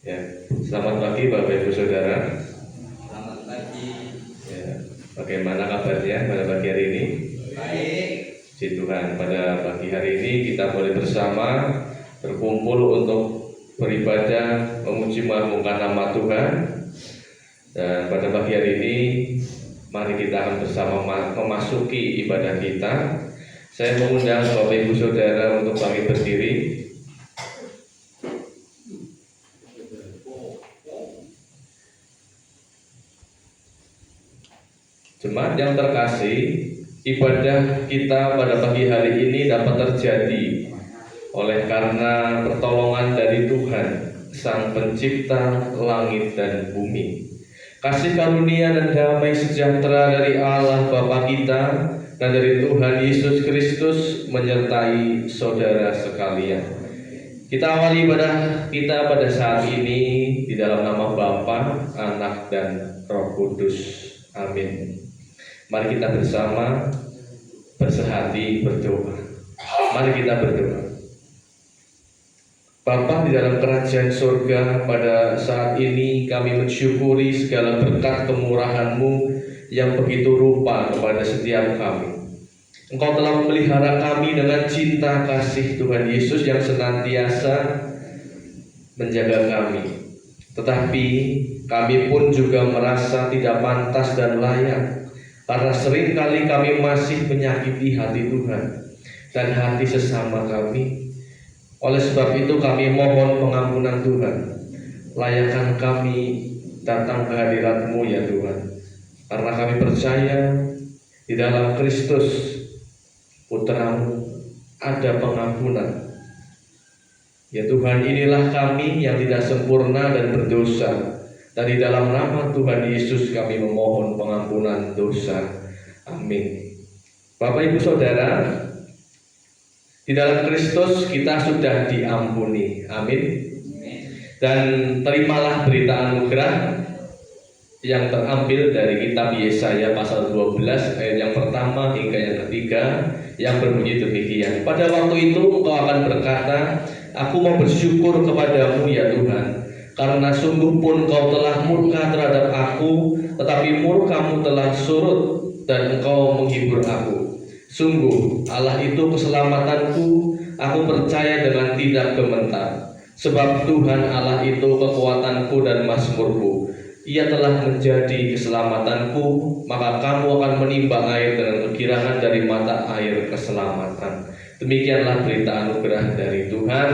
Ya, selamat pagi Bapak Ibu Saudara. Selamat pagi. Ya, bagaimana kabarnya pada pagi hari ini? Baik. Puji Tuhan, pada pagi hari ini kita boleh bersama berkumpul untuk beribadah, memuji mengagungkan nama Tuhan. Dan pada pagi hari ini, mari kita akan bersama memasuki ibadah kita. Saya mengundang Bapak Ibu Saudara untuk kami berdiri. Jemaat yang terkasih, ibadah kita pada pagi hari ini dapat terjadi oleh karena pertolongan dari Tuhan, Sang Pencipta langit dan bumi. Kasih karunia dan damai sejahtera dari Allah Bapa kita dan dari Tuhan Yesus Kristus menyertai saudara sekalian. Kita awali ibadah kita pada saat ini di dalam nama Bapa, Anak, dan Roh Kudus. Amin. Mari kita bersama bersehati berdoa. Mari kita berdoa. Bapa di dalam kerajaan surga, pada saat ini kami mensyukuri segala berkat kemurahan-Mu yang begitu rupa kepada setiap kami. Engkau telah memelihara kami dengan cinta kasih Tuhan Yesus yang senantiasa menjaga kami. Tetapi kami pun juga merasa tidak pantas dan layak, karena seringkali kami masih menyakiti hati Tuhan dan hati sesama kami. Oleh sebab itu kami mohon pengampunan Tuhan. Layakkan kami datang ke hadirat-Mu ya Tuhan, karena kami percaya di dalam Kristus Putra-Mu ada pengampunan. Ya Tuhan, inilah kami yang tidak sempurna dan berdosa. Dan di dalam nama Tuhan Yesus kami memohon pengampunan dosa. Amin. Bapak Ibu Saudara, di dalam Kristus kita sudah diampuni. Amin. Dan terimalah berita anugerah yang terambil dari kitab Yesaya pasal 12 ayat yang pertama hingga yang ketiga, yang berbunyi demikian. Pada waktu itu engkau akan berkata, aku mau bersyukur kepadamu ya Tuhan, karena sungguh pun kau telah murka terhadap aku, tetapi murkamu telah surut dan engkau menghibur aku. Sungguh Allah itu keselamatanku, aku percaya dengan tidak gemetar. Sebab Tuhan Allah itu kekuatanku dan mazmurku. Ia telah menjadi keselamatanku, maka kamu akan menimba air dengan kegirangan dari mata air keselamatan. Demikianlah berita anugerah dari Tuhan.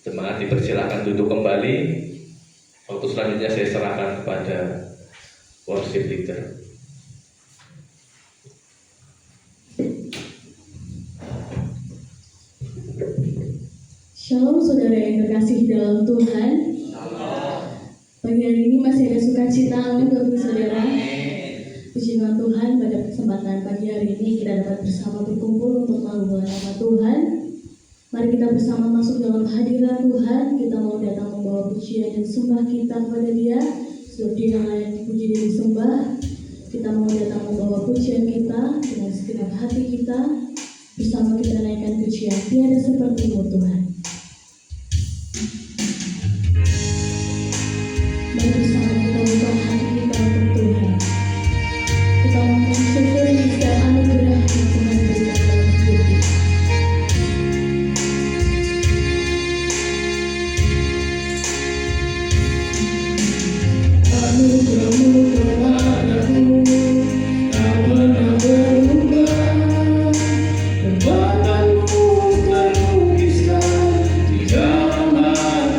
Jemaat dipersilakan duduk kembali. Waktu selanjutnya saya serahkan kepada worship leader. Shalom saudara yang terkasih dalam Tuhan. Pagi hari ini masih ada sukacita, amin Bapak Saudara. Puji Tuhan, pada kesempatan pagi hari ini kita dapat bersama berkumpul untuk mengagungkan nama Tuhan. Mari kita bersama masuk dalam hadirat Tuhan. Kita mau datang membawa pujian dan sembah kita kepada Dia, sebab Dia layak dipuji dan disembah. Kita mau datang membawa pujian kita dengan segenap hati kita. Bersama kita naikkan pujian tiada seperti-Mu Tuhan. Mari bersama kita buka hati kita untuk Tuhan. Kita mensyukuri setiap anugerah yang Tuhan berikan dalam hidup kita. Anugerah-Mu kepadaku tak pernah berubah. Kekuatan-Mu terlukiskan di dalam hati.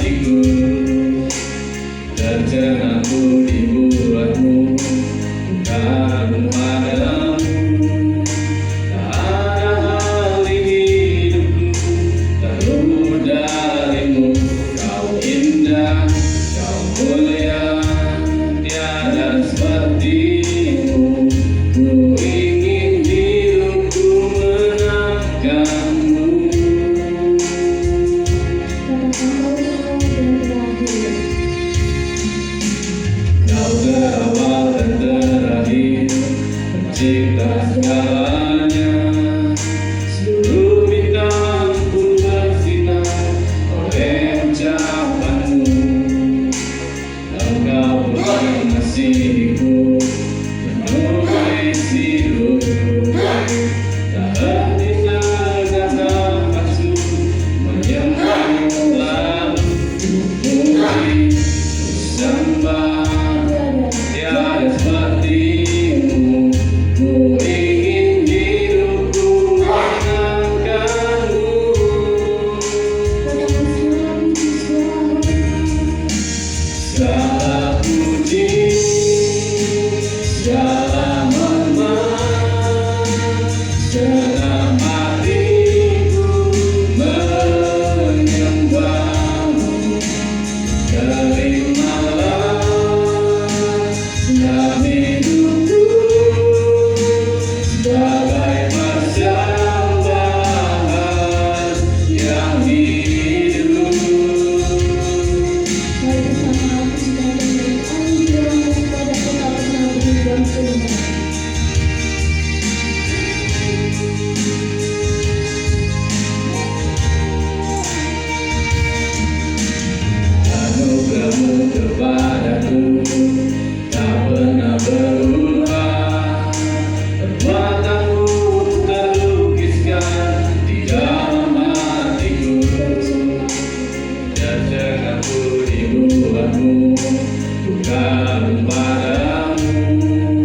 Bukan padamu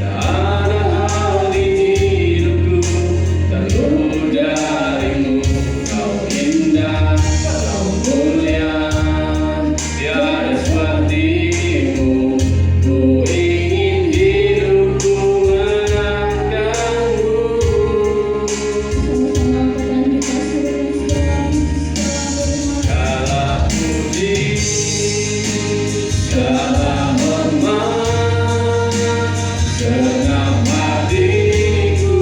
tak ada hal di hidupku, terlepas darimu. Kau indah, kau mulia, tiada sepertimu. Ku ingin hidupku menangkanmu. Segala puji, segala hormat, segenap hatiku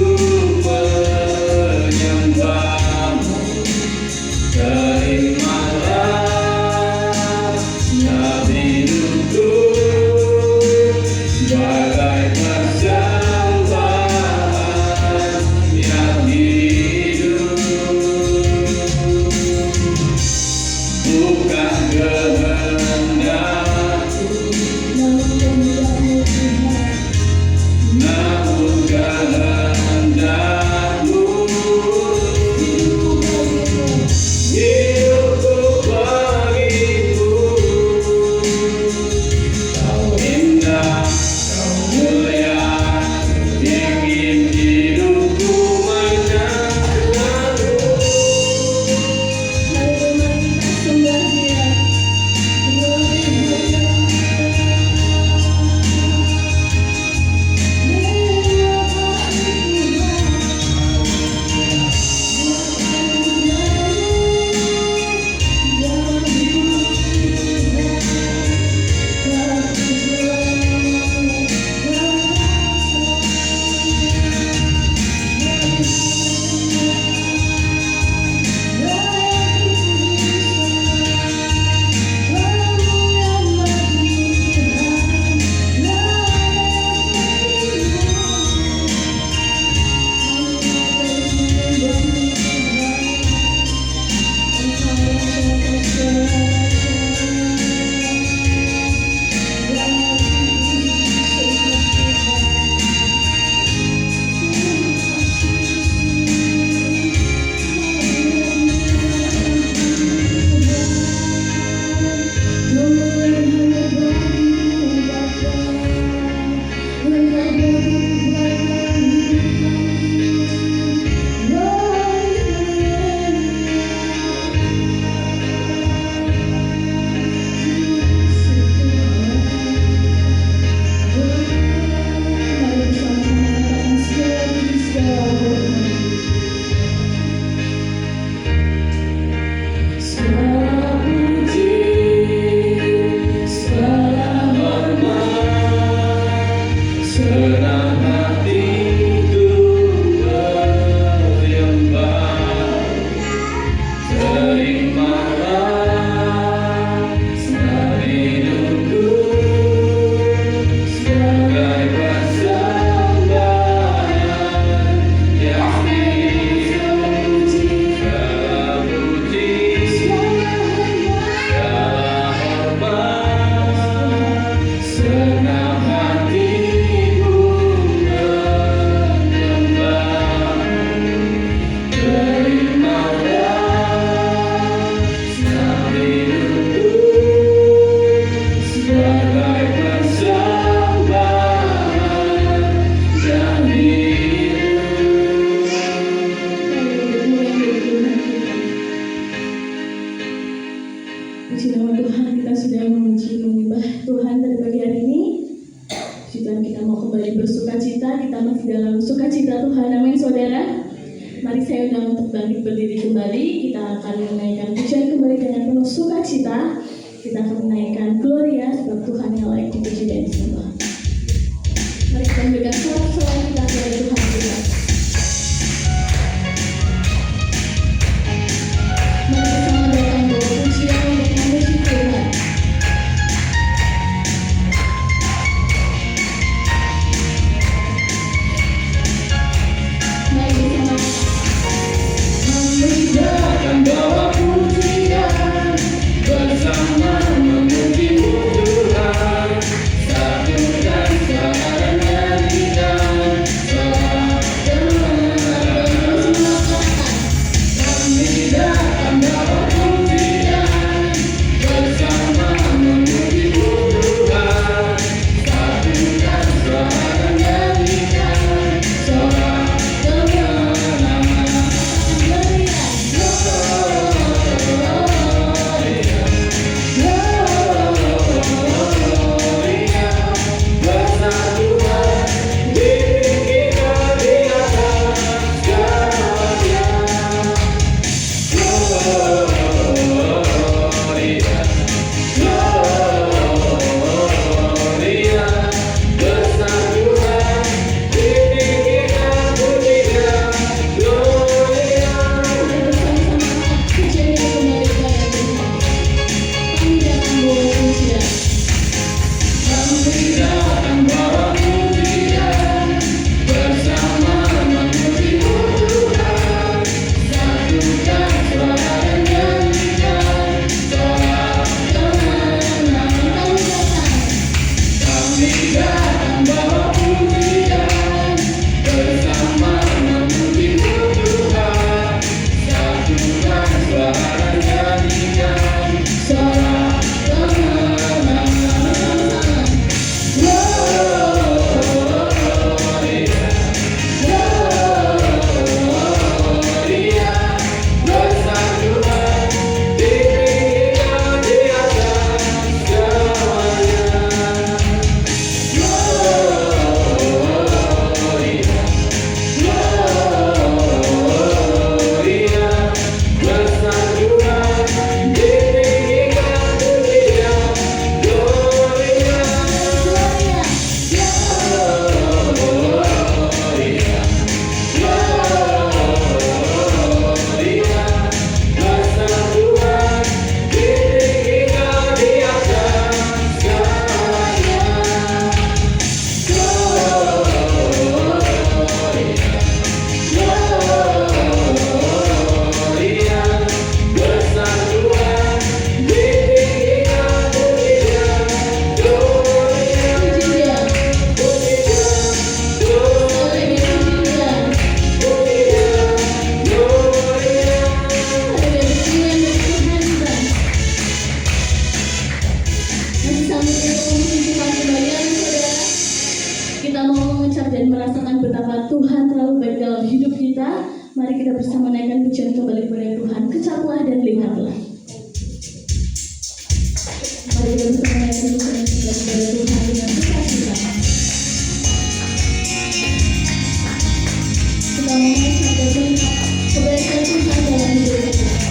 menyembahmu. Terimalah setiap hidupku sebagai persembahan yang hidup. Bukan kehendakku, namun kehendakmu. Hidupku bagimu. Kau indah, kau mulia, ingin hidupku menangkanmu. Segala puji, segala hormat, segenap hatiku menyembah. Terimalah setiap hidupku sebagai persembahan yang hidup. Segala puji, segala hormat, segenap hatiku menyembah. Terimalah setiap hidupku sebagai persembahan yang hidup. Puji nama Tuhan, kita sudah memuji menyembah Tuhan pada pagi hari ini. Puji Tuhan, kita mau kembali bersuka cita. Kita masih dalam sukacita Tuhan. Amin, saudara. Mari saya undang untuk bangkit berdiri kembali. Kita akan menaikkan pujian kembali dengan penuh sukacita. Kita akan menaikkan Gloria sebab Tuhan yang layak dipuji dan disembah. Mari kita berikan sorak-sorai kita kepada Tuhan kita. Mari bersama datang bawa pujian untuk memuji Tuhan. Mari bersama Akan bawa pujian bersama memuji Tuhan. Satu Kita mau mengecap dan merasakan betapa Tuhan terlalu baik dalam hidup kita. Mari kita bersama naikkan pujian kembali kepada Tuhan. Kecaplah dan lihatlah. Mari kita bersama naikkan pujian kembali kepada Tuhan dengan sukacita. Kita mau mengecap dan melihat kebaikan Tuhan dalam hidup kita.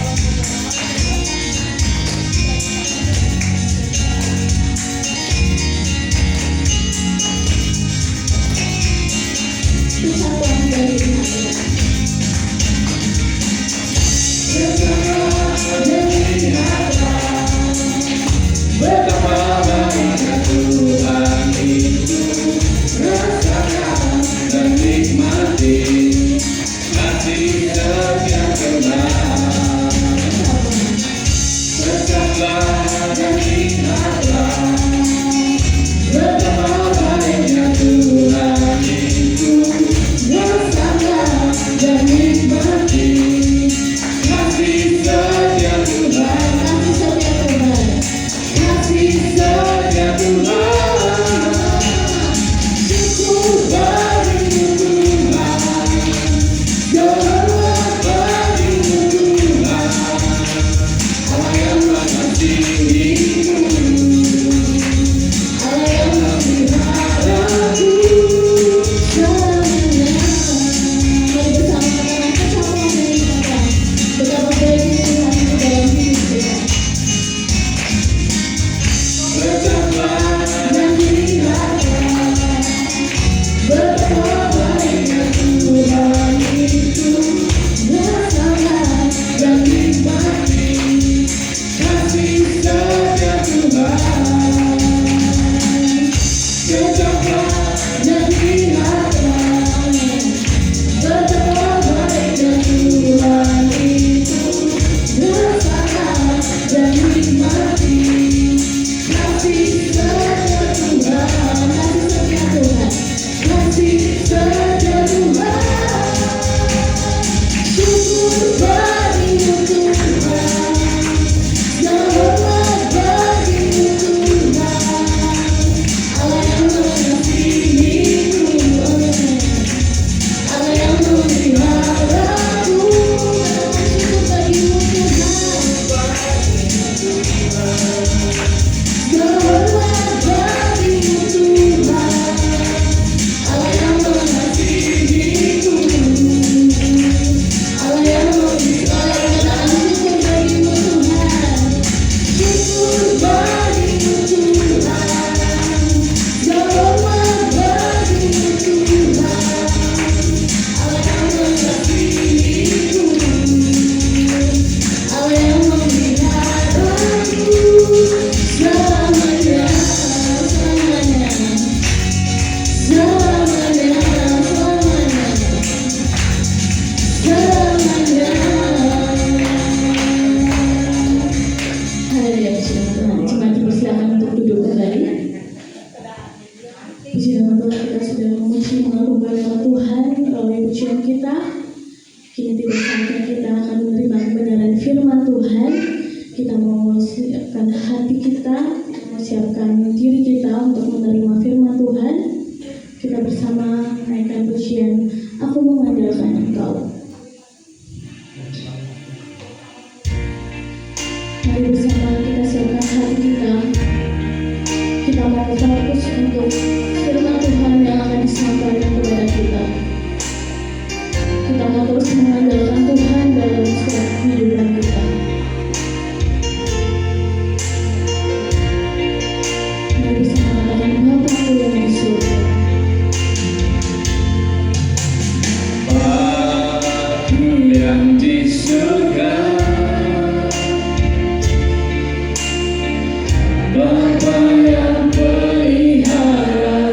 Bapa yang pelihara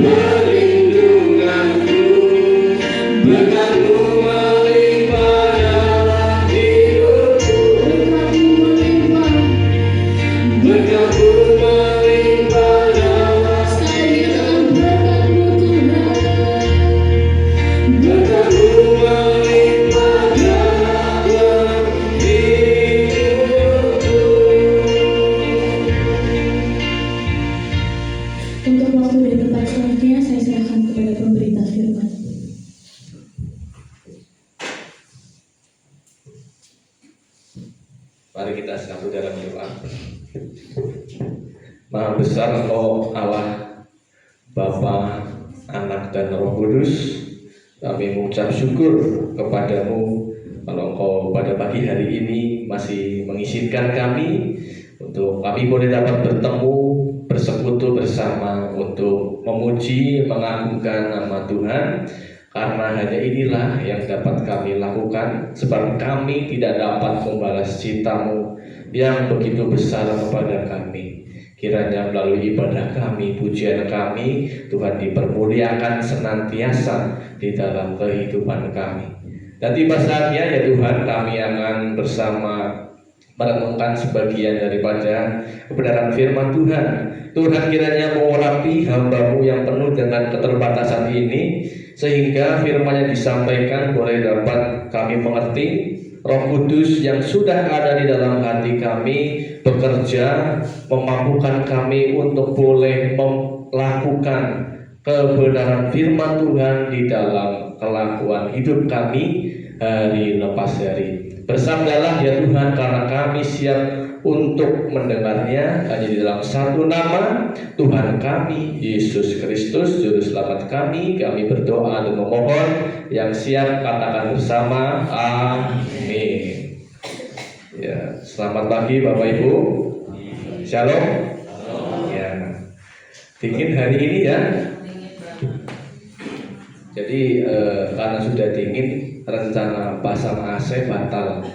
perlindunganku, berkat-Mu melimpah dalam hidupku, berkat-Mu melimpah dalam sekali dalam berkat-Mu Tuhan. berkat-Mu melimpah dalam hidupku. Untuk waktu dan tempat selanjutnya saya serahkan kepada pemberita firman. Mari kita satu dalam doa. Maha besar Engkau Allah, Bapa, Anak dan Roh Kudus. Kami mengucap syukur kepadamu kalau Engkau pada pagi hari ini masih mengizinkan kami untuk kami boleh dapat bertemu, bersekutu bersama untuk memuji, mengagungkan nama Tuhan. Karena hanya inilah yang dapat kami lakukan, sebab kami tidak dapat membalas cinta-Mu yang begitu besar kepada kami. Kiranya melalui ibadah kami, pujian kami, Tuhan dipermuliakan senantiasa di dalam kehidupan kami. Dan tiba saatnya ya Tuhan, kami akan bersama merenungkan sebagian daripada kebenaran firman Tuhan. Tuhan kiranya mengurapi hamba-Mu yang penuh dengan keterbatasan ini, sehingga firman yang disampaikan boleh dapat kami mengerti. Roh Kudus yang sudah ada di dalam hati kami bekerja, memampukan kami untuk boleh melakukan kebenaran firman Tuhan di dalam kelakuan hidup kami hari lepas hari. Bersabdalah ya Tuhan, karena kami siap untuk mendengarnya hanya di dalam satu nama Tuhan kami, Yesus Kristus, Juru Selamat kami berdoa dan memohon. Yang siap katakan bersama, amin. Ya, selamat pagi Bapak Ibu. Shalom. Ya, dingin hari ini ya. Jadi karena sudah dingin, rencana pasang AC batal.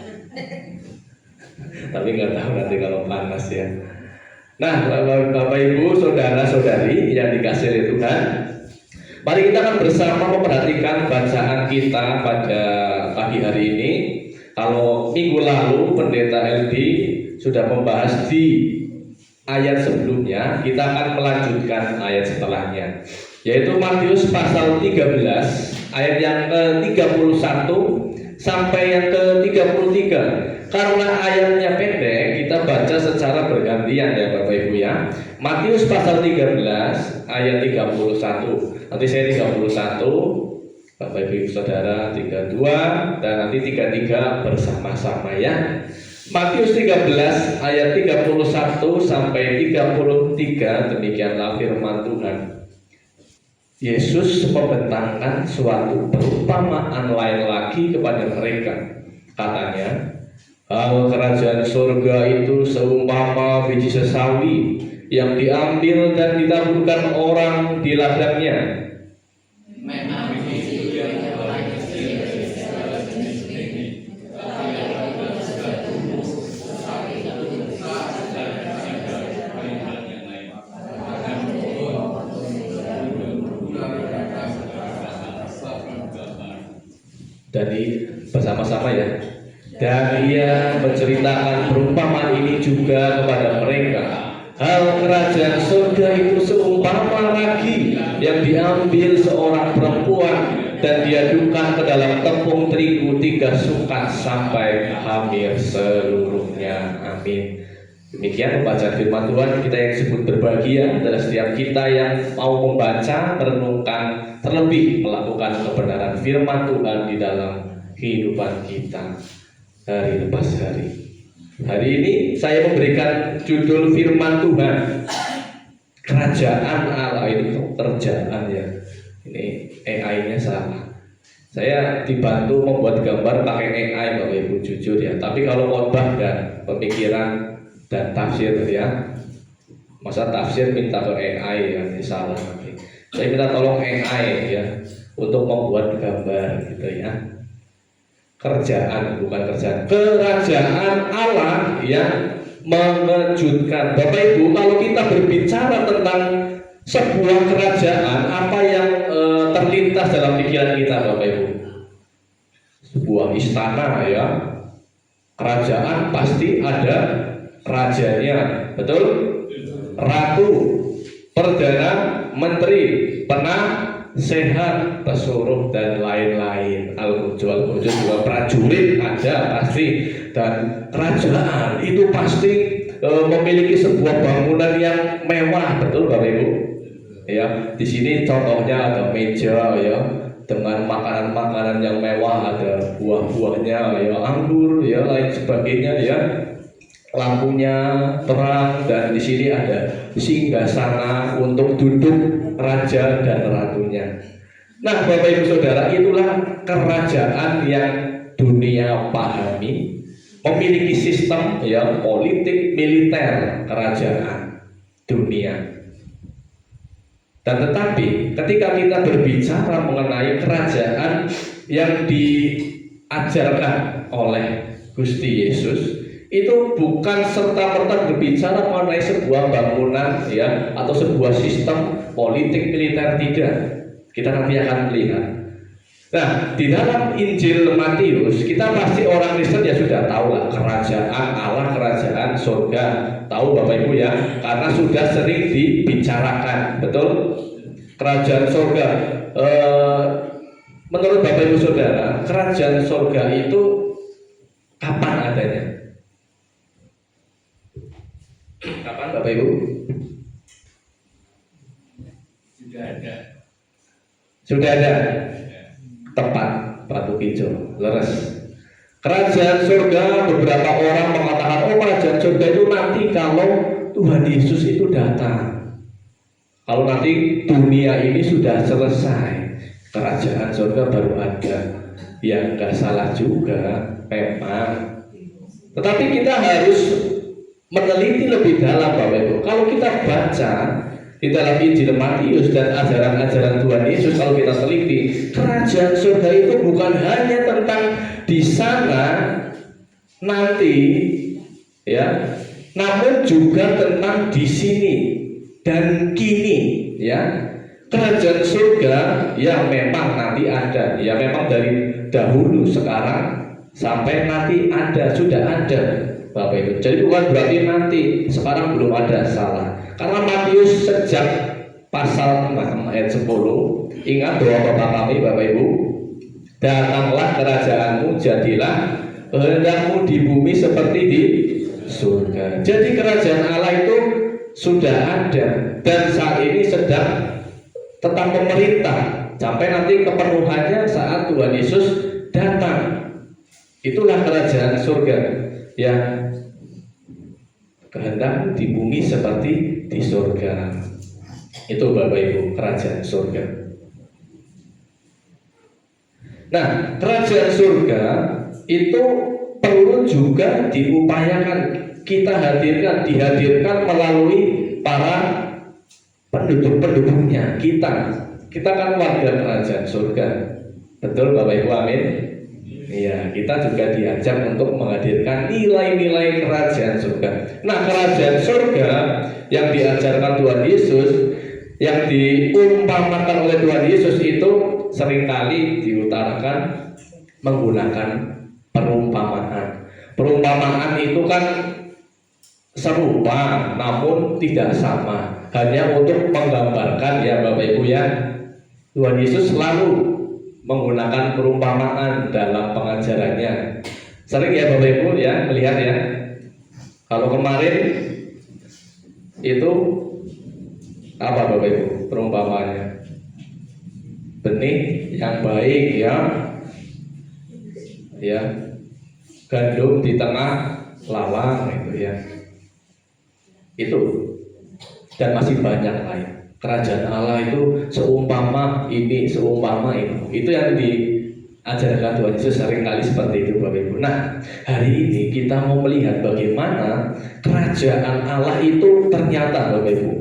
Tapi nggak tahu nanti kalau panas ya. Nah, Bapak Ibu, saudara-saudari yang dikasihi oleh Tuhan, mari kita akan bersama memperhatikan bacaan kita pada pagi hari ini. Kalau minggu lalu Pendeta Eldi sudah membahas di ayat sebelumnya, kita akan melanjutkan ayat setelahnya, yaitu Matius pasal 13 ayat yang ke-31 sampai yang ke-33. Karena ayatnya pendek, kita baca secara bergantian ya Bapak Ibu ya. Matius pasal 13 ayat 31. Nanti saya 31, Bapak Ibu Saudara 32, dan nanti 33 bersama-sama ya. Matius 13 ayat 31 sampai 33, demikianlah firman Tuhan. Yesus membentangkan suatu perumpamaan lain lagi kepada mereka. Katanya, hal kerajaan surga itu seumpama biji sesawi yang diambil dan ditaburkan orang di ladangnya. Jadi bersama-sama ya. Dan ia menceritakan perumpamaan ini juga kepada mereka. Hal kerajaan surga itu seumpama ragi yang diambil seorang perempuan dan diadukan ke dalam tepung terigu 3 sukat sampai hamil seluruhnya. Amin. Demikian pembacaan firman Tuhan. Kita yang disebut berbahagia adalah setiap kita yang mau membaca, merenungkan, terlebih melakukan kebenaran firman Tuhan di dalam kehidupan kita hari lepas hari. Hari ini saya memberikan judul firman Tuhan, Kerajaan Allah. Ini kerjaan ya. Ini AI-nya salah. Saya dibantu membuat gambar pakai AI Bapak Ibu, jujur ya. Tapi kalau khotbah dan pemikiran dan tafsir ya, masa tafsir minta ke AI ya, ini salah. Saya minta tolong AI ya untuk membuat gambar gitu ya. Kerjaan, bukan kerjaan, kerajaan Allah yang mengejutkan. Bapak Ibu, kalau kita berbicara tentang sebuah kerajaan, apa yang terlintas dalam pikiran kita, Bapak Ibu? Sebuah istana, ya. Kerajaan pasti ada rajanya, betul? Ratu, perdana menteri, penasehat, pesuruh, dan lain-lain. Al-Qudus juga prajurit ada pasti, dan kerajaan itu pasti memiliki sebuah bangunan yang mewah, betul Bapak Ibu? Ya, di sini contohnya ada meja, ya, dengan makanan-makanan yang mewah, ada buah-buahnya, ya, anggur, ya, lain sebagainya, ya. Lampunya terang, dan di sini ada singgasana untuk duduk raja dan ratunya. Nah, Bapak Ibu Saudara, itulah kerajaan yang dunia pahami, memiliki sistem, ya, politik militer kerajaan dunia. Dan tetapi ketika kita berbicara mengenai kerajaan yang diajarkan oleh Gusti Yesus, itu bukan serta-merta berbicara mengenai sebuah bangunan, ya, atau sebuah sistem politik militer, tidak. Kita nanti akan melihat. Nah, di dalam Injil Matius, kita pasti orang Kristen ya sudah tahu lah kerajaan Allah, kerajaan surga. Tahu Bapak Ibu, ya, karena sudah sering dibicarakan, betul? Kerajaan surga. Menurut Bapak Ibu Saudara, kerajaan surga itu kapan adanya? Kapan Bapak Ibu? Sudah ada. Sudah ada. Tepat, Batu Hijau, leres. Kerajaan surga, beberapa orang mengatakan, oh, kerajaan surga itu nanti kalau Tuhan Yesus itu datang. Kalau nanti dunia ini sudah selesai, kerajaan surga baru ada. Ya, nggak salah juga, memang. Tetapi kita harus meneliti lebih dalam, Bapak Ibu. Kalau kita baca di dalam Injil Matius dan ajaran-ajaran Tuhan Yesus, kalau kita teliti, kerajaan surga itu bukan hanya tentang di sana nanti, ya, namun juga tentang di sini dan kini, ya. Kerajaan surga yang memang nanti ada, ya, memang dari dahulu, sekarang sampai nanti ada, sudah ada, Bapak Ibu. Jadi bukan berarti nanti, sekarang belum ada, salah. Karena Matius sejak pasal 6 ayat 10, ingat doa Bapa kami, Bapak Ibu, datanglah kerajaanmu, jadilah kehendakmu di bumi seperti di surga. Jadi kerajaan Allah itu sudah ada dan saat ini sedang tetap memerintah sampai nanti kepenuhannya saat Tuhan Yesus datang. Itulah kerajaan surga, ya. Kehendak di bumi seperti di surga. Itu Bapak Ibu, kerajaan surga. Nah, kerajaan surga itu perlu juga diupayakan, kita dihadirkan melalui para penduduk-penduduknya. Kita kan warga kerajaan surga, betul Bapak Ibu, amin. Iya, kita juga diajak untuk menghadirkan nilai-nilai kerajaan surga. Nah, kerajaan surga yang diajarkan Tuhan Yesus, yang diumpamakan oleh Tuhan Yesus itu seringkali diutarakan menggunakan perumpamaan. Perumpamaan itu kan serupa namun tidak sama, hanya untuk menggambarkan, ya Bapak Ibu, ya. Tuhan Yesus selalu menggunakan perumpamaan dalam pengajarannya. Sering ya Bapak Ibu, ya, melihat, ya. Kalau kemarin itu apa Bapak Ibu perumpamaannya? Benih yang baik, ya. Ya. Gandum di tengah lawang, itu, ya. Itu. Dan masih banyak lain. Kerajaan Allah itu seumpama ini, seumpama itu. Itu yang diajarkan Tuhan Yesus seringkali seperti itu, Bapak Ibu. Nah, hari ini kita mau melihat bagaimana kerajaan Allah itu ternyata, Bapak Ibu,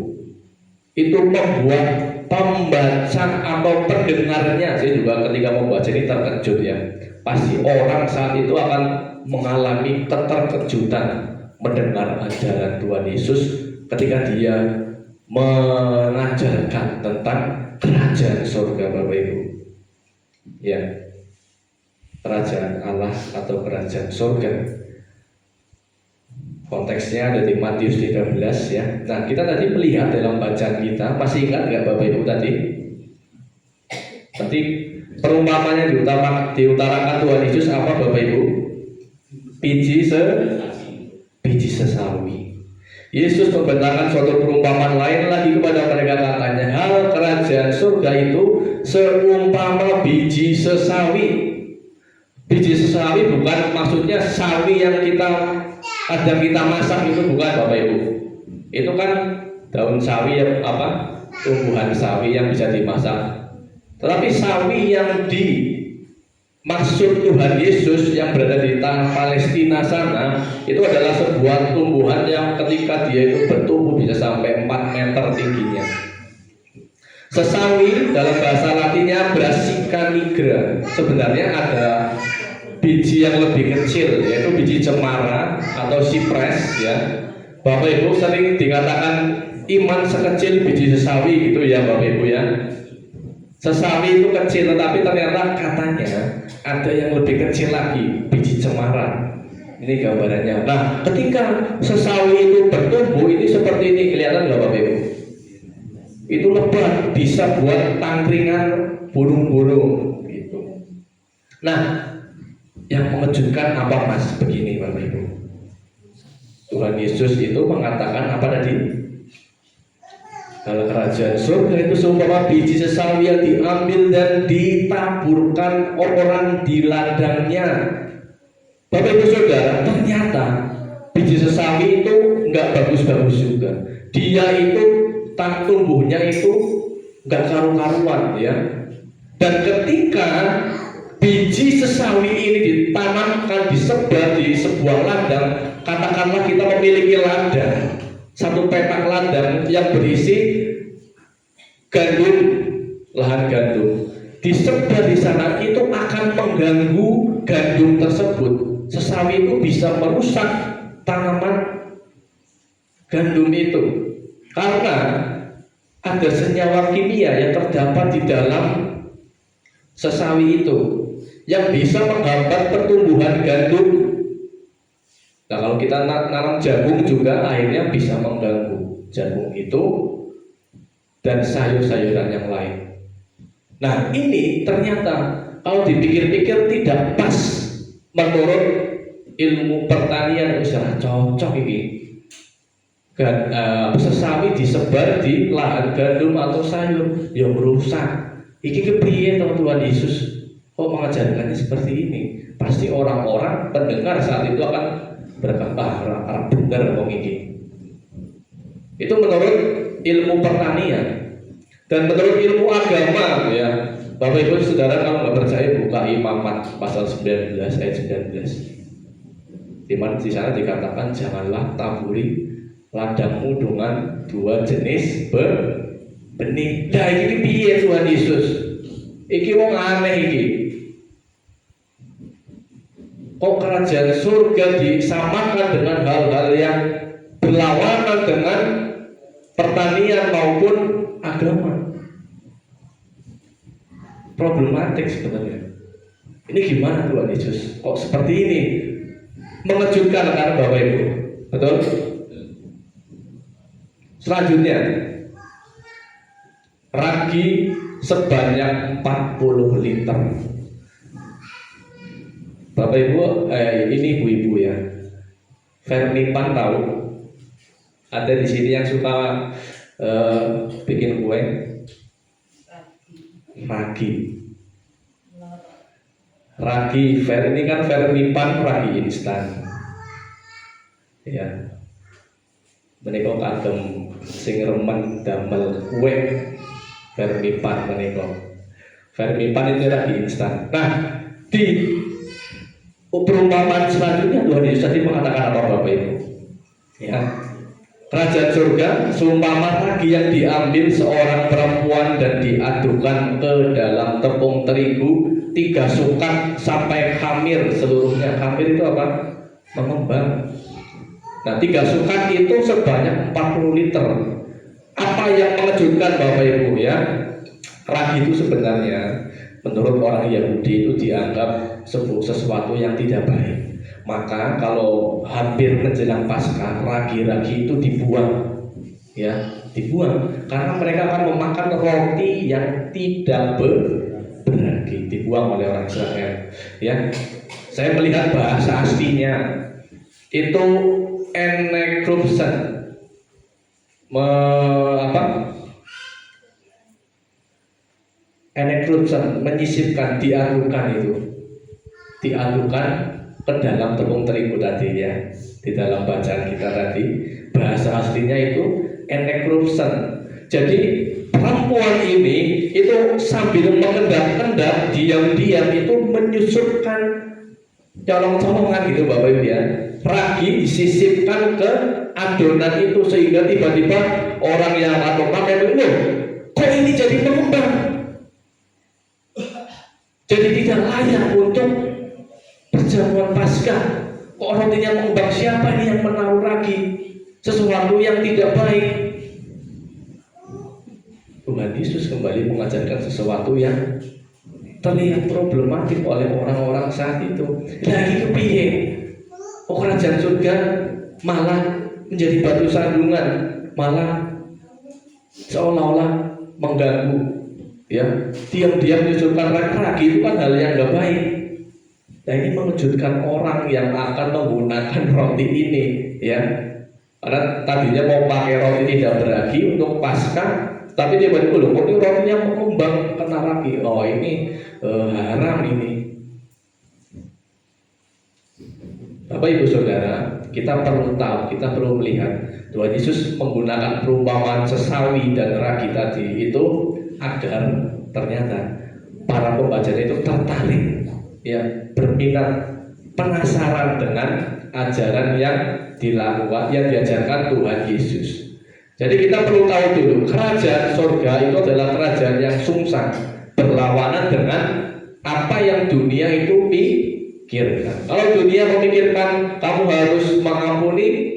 itu membuat pembaca atau pendengarnya, saya juga ketika membaca ini terkejut, ya. Pasti orang saat itu akan mengalami keterkejutan mendengar ajaran Tuhan Yesus ketika dia mengajarkan tentang kerajaan surga, Bapak Ibu. Ya, kerajaan Allah atau kerajaan surga. Konteksnya ada di Matius 13 ya. Nah, kita tadi melihat dalam bacaan kita, masih ingat nggak Bapak Ibu tadi? Tadi perumpamannya diutarakan Tuhan Yesus apa Bapak Ibu? Biji sesawi. Yesus membentangkan suatu perumpamaan lain lagi kepada mereka, katanya, hal kerajaan surga itu seumpama biji sesawi. Biji sesawi bukan maksudnya sawi yang kadang kita masak, itu bukan Bapak Ibu. Itu kan daun sawi yang tumbuhan sawi yang bisa dimasak. Tetapi sawi yang dimaksud Tuhan Yesus yang berada di tanah Palestina sana, itu adalah sebuah tumbuhan yang ketika dia itu bertumbuh bisa sampai 4 meter tingginya. Sesawi dalam bahasa Latinnya Brassica nigra. Sebenarnya ada biji yang lebih kecil, yaitu biji cemara atau sipres ya. Bapak Ibu sering dikatakan iman sekecil biji sesawi gitu ya Bapak Ibu ya. Sesawi itu kecil, tetapi ternyata katanya ada yang lebih kecil lagi, biji cemara. Ini gambarannya. Nah, ketika sesawi itu bertumbuh, ini seperti ini, kelihatan nggak Bapak Ibu? Itu lebat, bisa buat tangkringan burung-burung gitu. Nah, yang mengejutkan apa Mas? Begini Bapak Ibu, Tuhan Yesus itu mengatakan apa tadi? Kalau kerajaan surga itu seumpama biji sesawi yang diambil dan ditaburkan orang di ladangnya. Bapak Ibu Saudara, ternyata biji sesawi itu nggak bagus-bagus juga. Dia itu tumbuhnya itu nggak karu-karuan ya. Dan ketika biji sesawi ini ditanamkan, disebar di sebuah ladang, katakanlah kita memiliki ladang, satu petak ladang yang berisi gandum, lahan gandum, disebar di sana, itu akan mengganggu gandum tersebut. Sesawi itu bisa merusak tanaman gandum itu karena ada senyawa kimia yang terdapat di dalam sesawi itu yang bisa menghambat pertumbuhan gandum. Nah, kalau kita nanam jagung juga akhirnya bisa mengganggu jagung itu dan sayur-sayuran yang lain. Nah, ini ternyata kalau dipikir-pikir tidak pas menurut ilmu pertanian usaha. Cocok ini sesawi disebar di lahan gandum atau sayur, ya merusak. Iki kepriye Tuhan Yesus kok mengajarkannya seperti ini? Pasti orang-orang pendengar saat itu akan berkata, benar kok ini. Itu menurut ilmu pertanian. Dan menurut ilmu agama ya, Bapak Ibu Saudara, kalau nggak percaya buka Imamat pasal 19 ayat 19. Di mana di sana dikatakan janganlah taburi ladangmu dengan 2 jenis benih. Nah, ini piye Tuhan Yesus? Iki wong aneh iki. Kok kerajaan surga disamakan dengan hal-hal yang berlawanan dengan pertanian maupun agama? Problematik sebenarnya. Ini gimana Tuhan Yesus? Kok seperti ini? Mengejutkan kan Bapak Ibu? Betul? Selanjutnya, ragi sebanyak 40 liter. Bapak Ibu, ini ibu-ibu ya. Vermipan tahu? Ada di sini yang suka bikin kue? Ragi, ini kan Vermipan ragi instan. Ya. Menika kagem sing remen damel kue Vermipan menika. Vermipan itu ragi instan. Nah, di perumpamaan selanjutnya Tuhan Yesus tadi mengatakan apa Bapak Ibu? Ya. Kerajaan surga seumpama ragi yang diambil seorang perempuan dan diadukan ke dalam tepung terigu 3 sukat sampai khamir seluruhnya. Khamir itu apa? Mengembang. Nah, 3 sukat itu sebanyak 40 liter. Apa yang mengejutkan Bapak Ibu ya? Ragi itu sebenarnya menurut orang Yahudi itu dianggap sesuatu yang tidak baik. Maka kalau hampir menjelang Paskah, ragi-ragi itu dibuang, ya, dibuang karena mereka akan memakan roti yang tidak beragi, dibuang oleh orang Israel. Ya, saya melihat bahasa aslinya itu enekrupsen, enekrupsen, menyisipkan, diadukan itu, diadukan ke dalam tepung terigu tadi ya. Di dalam bacaan kita tadi bahasa aslinya itu enekrupsen. Jadi perempuan ini itu sambil mengendap-endap diam-diam itu menyusupkan colong-colongan gitu Bapak Ibu ya. Ragi disisipkan ke adonan itu sehingga tiba-tiba orang yang atau pakai itu, kok ini jadi pengembang? Jadi tidak layak untuk perjamuan Paskah. Kok rotinya mengembang? Siapa ini yang menaruh ragi? Sesuatu yang tidak baik. Tuhan Yesus kembali mengajarkan sesuatu yang terlihat problematik oleh orang-orang saat itu. Lagi kepiye? Kerajaan surga malah menjadi batu sandungan, malah seolah-olah mengganggu. Ya, diam-diam menyusulkan ragi itu kan hal yang gak baik. Nah ini mengejutkan orang yang akan menggunakan roti ini, ya. Karena tadinya mau pakai roti tidak beragi untuk Paskah, tapi tiba-tiba loh, kok ini rotinya mengembang kena ragi. Oh ini haram ini. Bapak Ibu Saudara, kita perlu tahu, kita perlu melihat Tuhan Yesus menggunakan perumpamaan sesawi dan ragi tadi itu agar ternyata para pembacanya itu tertarik, ya, berminat, penasaran dengan ajaran yang dilakukan, yang diajarkan Tuhan Yesus. Jadi kita perlu tahu dulu, kerajaan surga itu adalah kerajaan yang sungsang, berlawanan dengan apa yang dunia itu pikirkan. Kalau dunia memikirkan kamu harus mengampuni,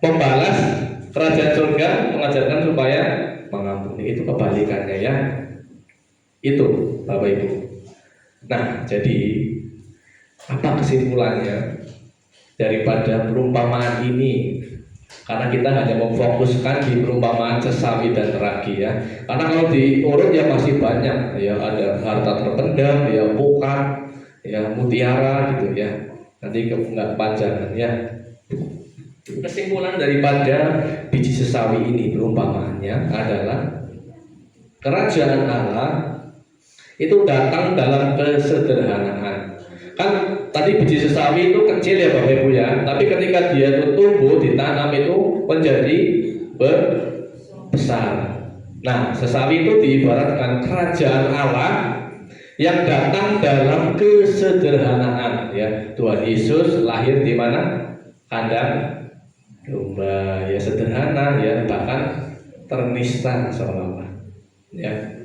membalas, kerajaan surga mengajarkan supaya mengampuni. Itu kebalikannya ya. Itu Bapak Ibu. Nah, jadi apa kesimpulannya daripada perumpamaan ini? Karena kita hanya memfokuskan di perumpamaan sesawi dan ragi ya. Karena kalau diurut ya masih banyak ya, ada harta terpendam, ya bukan, ya mutiara gitu ya. Nanti nggak panjangan ya. Kesimpulan daripada biji sesawi ini perumpamaannya adalah kerajaan Allah itu datang dalam kesederhanaan. Kan tadi biji sesawi itu kecil ya Bapak Ibu ya, tapi ketika dia itu tumbuh, ditanam itu menjadi besar. Nah, sesawi itu diibaratkan kerajaan Allah yang datang dalam kesederhanaan ya. Tuhan Yesus lahir di mana? Kandang domba, ya sederhana ya, bahkan ternista seolah-olah ya.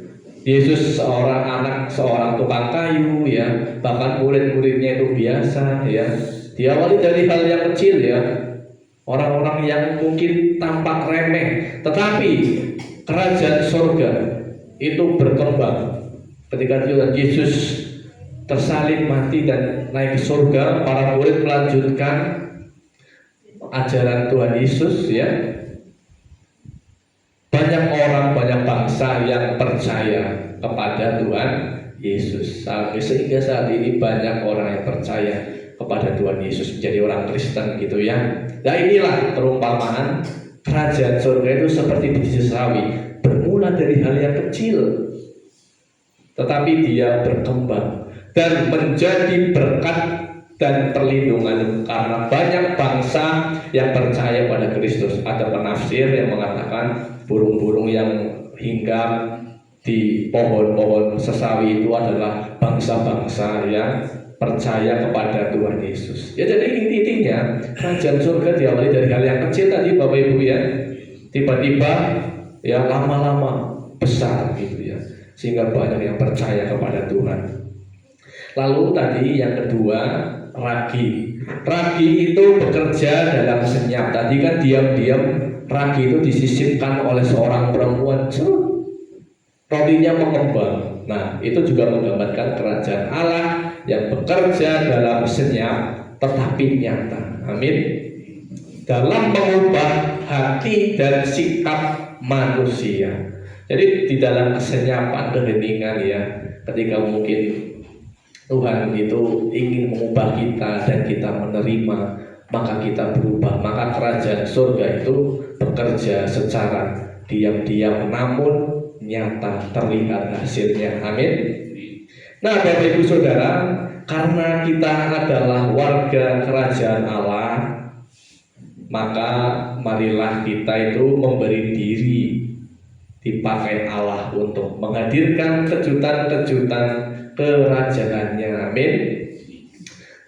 Yesus seorang anak seorang tukang kayu ya, bahkan murid-muridnya itu biasa ya. Diawali dari hal yang kecil ya, orang-orang yang mungkin tampak remeh, tetapi kerajaan surga itu berkembang ketika Tuhan Yesus tersalib, mati dan naik ke surga. Para murid melanjutkan ajaran Tuhan Yesus ya. Banyak orang, banyak bangsa yang percaya kepada Tuhan Yesus. Sehingga saat ini banyak orang yang percaya kepada Tuhan Yesus, menjadi orang Kristen gitu ya. Nah inilah perumpamaan kerajaan surga itu seperti biji sesawi, bermula dari hal yang kecil, tetapi dia berkembang dan menjadi berkat dan perlindungan karena banyak bangsa yang percaya pada Kristus. Ada penafsir yang mengatakan burung-burung yang hinggap di pohon-pohon sesawi itu adalah bangsa-bangsa yang percaya kepada Tuhan Yesus. Ya jadi intinya kerajaan surga diawali dari hal yang kecil tadi Bapak Ibu ya. Tiba-tiba ya lama-lama besar gitu ya. Sehingga banyak yang percaya kepada Tuhan. Lalu tadi yang kedua, ragi. Ragi itu bekerja dalam senyap. Tadi kan diam-diam ragi itu disisipkan oleh seorang perempuan, rotinya mengembang. Nah, itu juga menggambarkan kerajaan Allah yang bekerja dalam senyap tetapi nyata. Amin. Dalam mengubah hati dan sikap manusia. Jadi di dalam kesenyapan, keheningan ya, ketika mungkin Tuhan itu ingin mengubah kita dan kita menerima, maka kita berubah. Maka kerajaan surga itu bekerja secara diam-diam namun nyata, terlihat hasilnya. Amin. Nah, Bapak Ibu Saudara, karena kita adalah warga kerajaan Allah, maka marilah kita itu memberi diri dipakai Allah untuk menghadirkan kejutan-kejutan kerajaannya. Amin.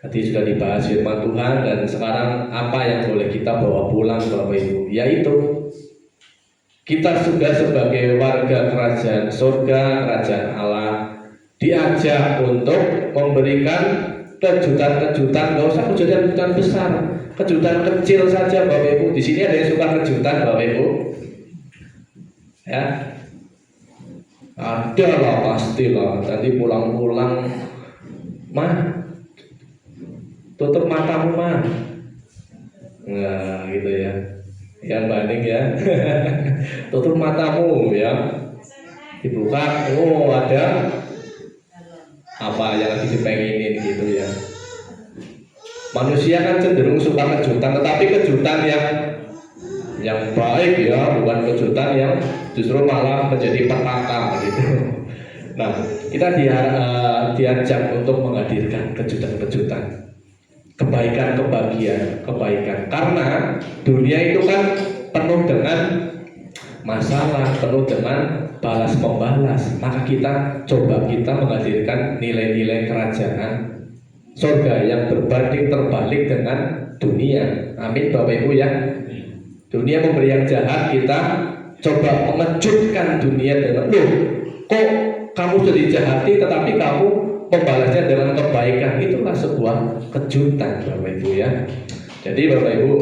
Tadi sudah dibahas firman Tuhan, dan sekarang apa yang boleh kita bawa pulang Bapak Ibu? Yaitu kita sudah sebagai warga kerajaan surga, kerajaan Allah, diajak untuk memberikan kejutan-kejutan. Gak usah kejutan-kejutan besar, kejutan kecil saja Bapak Ibu. Di sini ada yang suka kejutan Bapak Ibu? Ya, ada lah, pastilah. Nanti pulang-pulang, mah, tutup matamu mah. Nah, gitu ya. Yang banding ya. Tutup matamu ya. Dibuka, oh ada apa yang lagi dipenginin gitu ya. Manusia kan cenderung suka kejutan, tetapi kejutan yang baik ya, bukan kejutan yang justru malah menjadi petaka gitu. Nah, kita diajak untuk menghadirkan kejutan-kejutan, kebaikan, kebahagiaan, kebaikan. Karena dunia itu kan penuh dengan masalah, penuh dengan balas membalas. Maka kita menghadirkan nilai-nilai kerajaan surga yang berbanding terbalik dengan dunia. Amin Bapak Ibu ya. Dunia memberi yang jahat, kita coba mengejutkan dunia dengan, loh, kok kamu sudah dijahati tetapi kamu membalasnya dengan kebaikan. Itulah sebuah kejutan Bapak Ibu ya. Jadi Bapak Ibu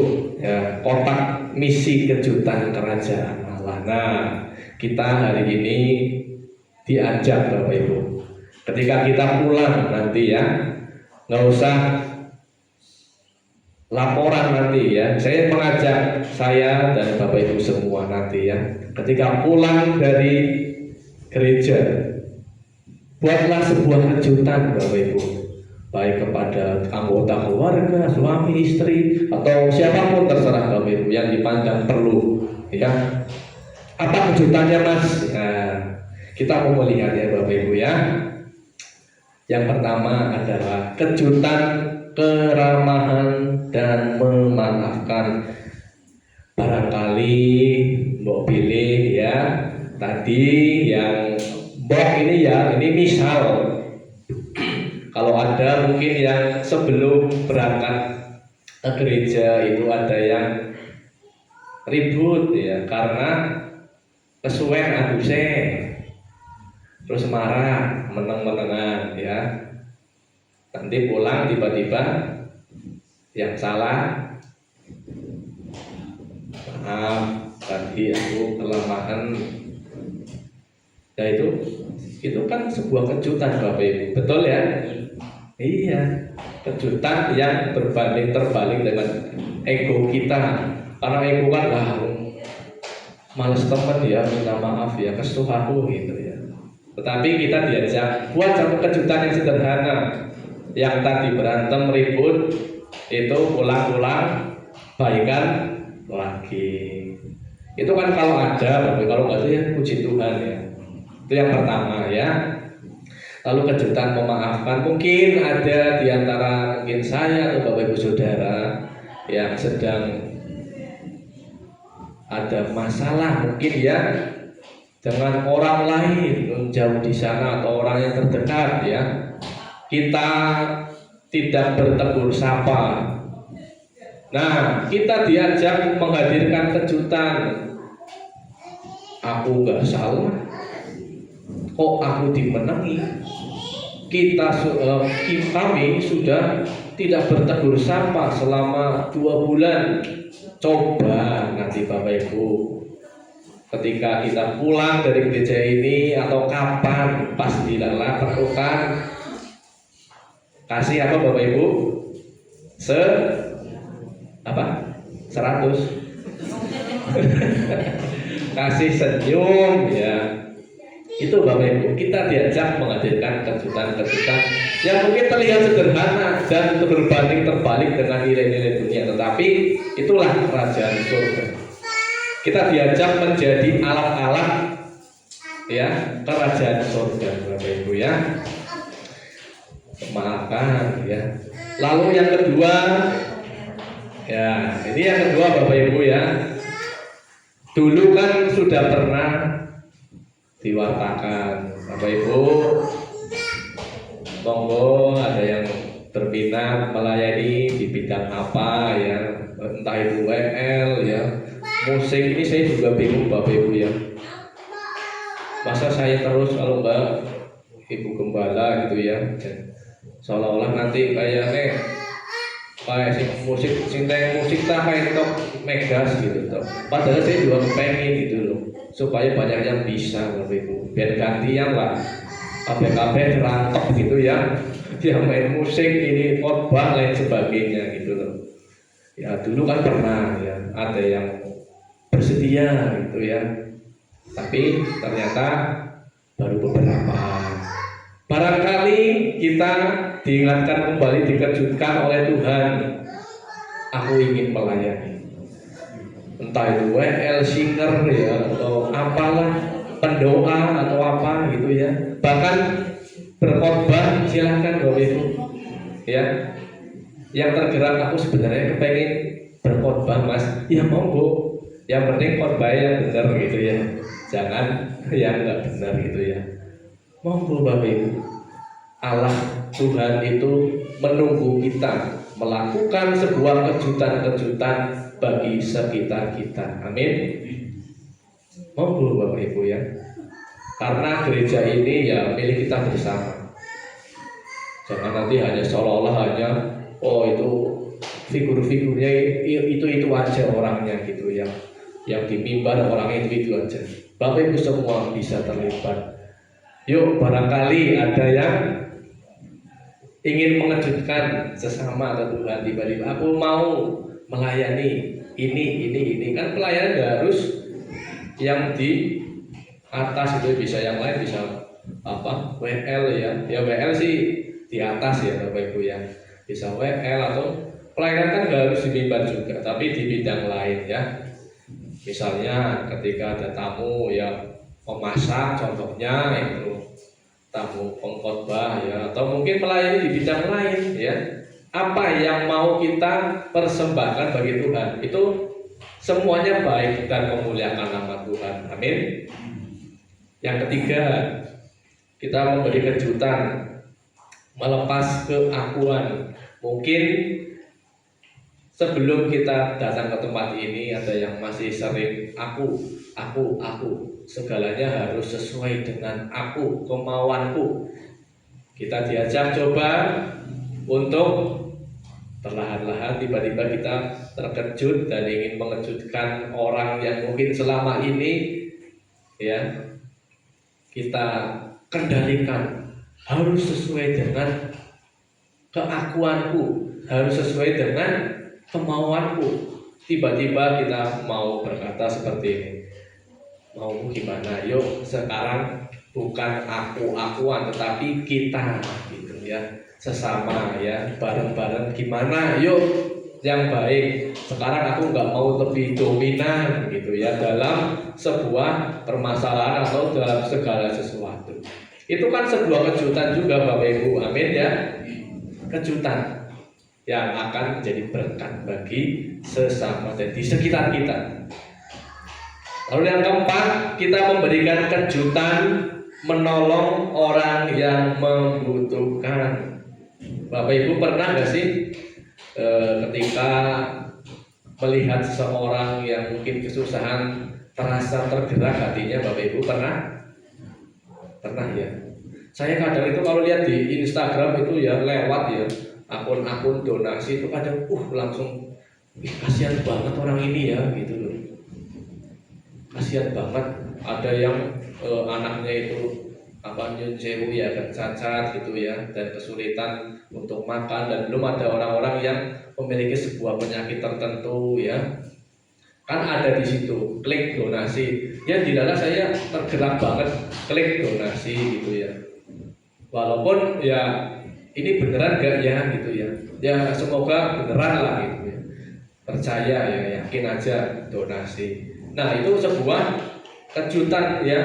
ya, kotak misi kejutan kerajaan Allah. Nah, kita hari ini diajak Bapak Ibu, ketika kita pulang nanti ya, nggak usah laporan nanti ya. Saya mengajak saya dan Bapak Ibu semua nanti ya, ketika pulang dari gereja, buatlah sebuah kejutan Bapak Ibu, baik kepada anggota keluarga, suami, istri, atau siapapun terserah Bapak Ibu yang dipandang perlu ya. Apa kejutannya Mas? Nah, kita mau melihatnya Bapak Ibu ya. Yang pertama adalah kejutan keramahan dan memaafkan. Barangkali Mbok pilih ya, tadi yang Mbok ini ya, ini misal kalau ada mungkin yang sebelum berangkat ke gereja itu ada yang ribut ya, karena kesuwen aduse, terus marah, meneng-menengan ya. Nanti pulang tiba-tiba yang salah, maaf tadi aku kelemahan. Ya itu kan sebuah kejutan Bapak Ibu, betul ya? Iya, kejutan yang berbanding terbalik dengan ego kita. Karena ego kan males temen ya, minta maaf ya, kesuh aku gitu ya. Tetapi kita diajak buat satu kejutan yang sederhana. Yang tadi berantem ribut, itu pulang-pulang baikan lagi. Itu kan kalau ada, kalau nggak ada ya puji Tuhan ya. Itu yang pertama ya. Lalu kejutan memaafkan. Mungkin ada di antara mungkin saya atau Bapak Ibu Saudara yang sedang ada masalah mungkin ya dengan orang lain jauh di sana atau orang yang terdekat ya. Kita tidak bertegur sapa. Nah, kita diajak menghadirkan kejutan. Aku nggak salah, kok aku dimenangi. Kami sudah tidak bertegur sapa selama 2 bulan. Coba nanti Bapak Ibu ketika kita pulang dari gereja ini atau kapan pas dilala perlukan kasih apa Bapak Ibu? Apa? 100. Kasih senyum ya. Itu Bapak Ibu, kita diajak menghadirkan kejutan-kejutan yang mungkin terlihat sederhana dan berbanding terbalik dengan nilai-nilai dunia, tetapi itulah kerajaan surga. Kita diajak menjadi alat-alat ya kerajaan surga Bapak Ibu ya. Maafkan ya. Lalu yang kedua ya, ini yang kedua Bapak Ibu ya. Dulu kan sudah pernah diwartakan Bapak Ibu, monggo ada yang berminat melayani di bidang apa ya, entah itu WL ya, musik. Ini saya juga bingung Bapak Ibu ya, masa saya terus kalau Mbak Ibu Gembala gitu ya, seolah-olah nanti kayak musik tak kayak tok megas gitu toh. Padahal saya juga pengen gitu loh, supaya banyak yang bisa Bapak Ibu, biar gantian lah kabeh-kabeh rantok gitu ya, dia main musik ini khotbah lain sebagainya gitu loh ya. Dulu kan pernah ya ada yang bersedia gitu ya, tapi ternyata baru beberapa. Barangkali kita diingatkan kembali, dikejutkan oleh Tuhan, aku ingin melayani, entah itu WL, singer ya, atau apalah, pendoa atau apa gitu ya, bahkan berkhotbah silahkan Bapak Ibu ya. Yang tergerak aku sebenarnya kepengen berkhotbah Mas, ya monggo, yang penting khotbahnya yang benar gitu ya, jangan yang nggak benar gitu ya. Monggo Bapak Ibu, Allah Tuhan itu menunggu kita melakukan sebuah kejutan-kejutan bagi sekitar kita. Amin. Monggo Bapak Ibu ya. Karena gereja ini ya milik kita bersama. Jangan nanti hanya seolah-olah hanya itu figur-figurnya itu aja orangnya gitu ya. Yang di mimbar orangnya itu aja. Bapak Ibu semua bisa terlibat. Yuk, barangkali ada yang ingin mengejutkan sesama atau Tuhan, tiba-tiba aku mau melayani ini kan pelayanan gak harus yang di atas itu, bisa yang lain, bisa apa WL ya WL sih di atas ya Bapak Ibu ya, bisa WL atau pelayanan kan gak harus di mimbar juga, tapi di bidang lain ya. Misalnya ketika ada tamu ya memasak contohnya itu, tamu pengkhotbah ya, atau mungkin melayani di bidang lain ya. Apa yang mau kita persembahkan bagi Tuhan itu semuanya baik dan memuliakan nama Tuhan. Amin. Yang ketiga, kita memberi kejutan, melepas keakuan. Mungkin sebelum kita datang ke tempat ini ada yang masih sering aku, segalanya harus sesuai dengan aku, kemauanku. Kita diajak coba untuk perlahan-lahan tiba-tiba kita terkejut dan ingin mengejutkan orang yang mungkin selama ini ya kita kendalikan, harus sesuai dengan keakuanku, harus sesuai dengan kemauanku. Tiba-tiba kita mau berkata seperti ini, mau gimana? Yuk sekarang bukan aku-akuan tetapi kita gitu ya, sesama ya, bareng-bareng gimana? Yuk yang baik. Sekarang aku nggak mau lebih dominan gitu ya dalam sebuah permasalahan atau dalam segala sesuatu. Itu kan sebuah kejutan juga Bapak Ibu. Amin ya. Kejutan yang akan menjadi berkat bagi sesama dan di sekitar kita. Lalu yang keempat, kita memberikan kejutan menolong orang yang membutuhkan. Bapak Ibu pernah nggak sih ketika melihat seseorang yang mungkin kesusahan terasa tergerak hatinya? Bapak Ibu pernah ya. Saya kadang itu kalau lihat di Instagram itu ya lewat ya akun-akun donasi itu kadang langsung kasihan banget orang ini ya gitu loh. Kasihan banget, ada yang anaknya itu nyun sewu ya kan cacat gitu ya, dan kesulitan untuk makan, dan belum ada orang-orang yang memiliki sebuah penyakit tertentu ya. Kan ada di situ, klik donasi. Ya tidaklah saya tergerak banget klik donasi gitu ya. Walaupun ya ini beneran gak ya gitu ya. Ya semoga beneran lah gitu ya. Percaya ya, yakin aja donasi. Nah itu sebuah kejutan ya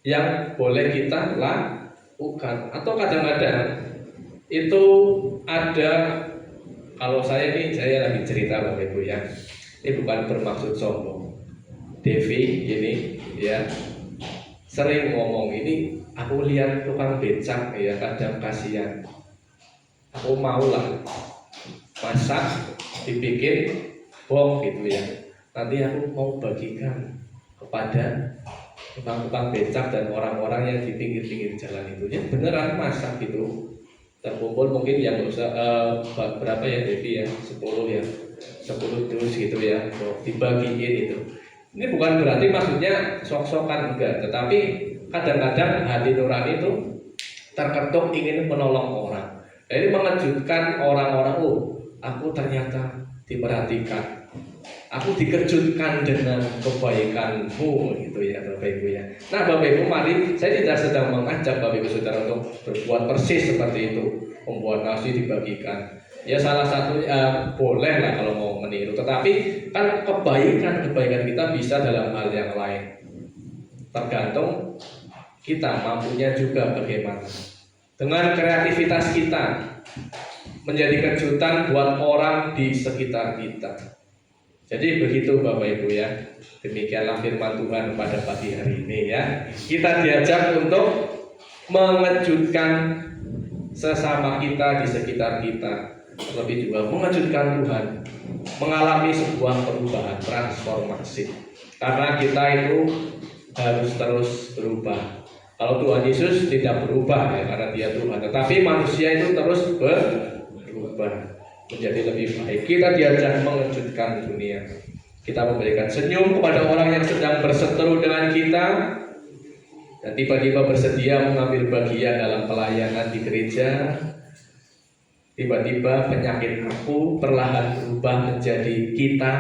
yang boleh kita lakukan. Atau kadang-kadang itu ada, kalau saya lagi cerita Bapak Ibu ya, ini bukan bermaksud sombong. Devi ini ya sering ngomong, ini aku lihat tukang becak ya kadang kasihan, aku mau lah masak dibikin bom gitu ya, nanti aku mau bagikan kepada tukang-tukang becak dan orang-orang yang di pinggir-pinggir jalan itu. Ya beneran masak gitu, terkumpul mungkin yang berapa ya Devi ya, 10 ya, 10 dus gitu ya, dibagiin itu. Ini bukan berarti maksudnya sok-sokan, enggak, tetapi kadang-kadang hati nurani itu terketuk ingin menolong orang. Ini mengejutkan orang-orang, oh aku ternyata diperhatikan, aku dikejutkan dengan kebaikanmu gitu ya Bapak Ibu ya. Nah Bapak Ibu, mari, saya tidak sedang mengajak Bapak Ibu Saudara untuk berbuat persis seperti itu, membuat nasi dibagikan. Ya salah satu boleh lah kalau mau meniru, tetapi kan kebaikan kita bisa dalam hal yang lain. Tergantung kita mampunya juga bagaimana. Dengan kreativitas kita menjadi kejutan buat orang di sekitar kita. Jadi begitu Bapak Ibu ya. Demikianlah firman Tuhan pada pagi hari ini ya. Kita diajak untuk mengejutkan sesama kita di sekitar kita. Lebih juga mengejutkan Tuhan, mengalami sebuah perubahan, transformasi. Karena kita itu harus terus berubah. Kalau Tuhan Yesus tidak berubah ya, karena Dia Tuhan, tetapi manusia itu terus berubah menjadi lebih baik. Kita diajak mengejutkan dunia. Kita memberikan senyum kepada orang yang sedang berseteru dengan kita, dan tiba-tiba bersedia mengambil bagian dalam pelayanan di gereja. Tiba-tiba penyakit aku perlahan berubah menjadi kita,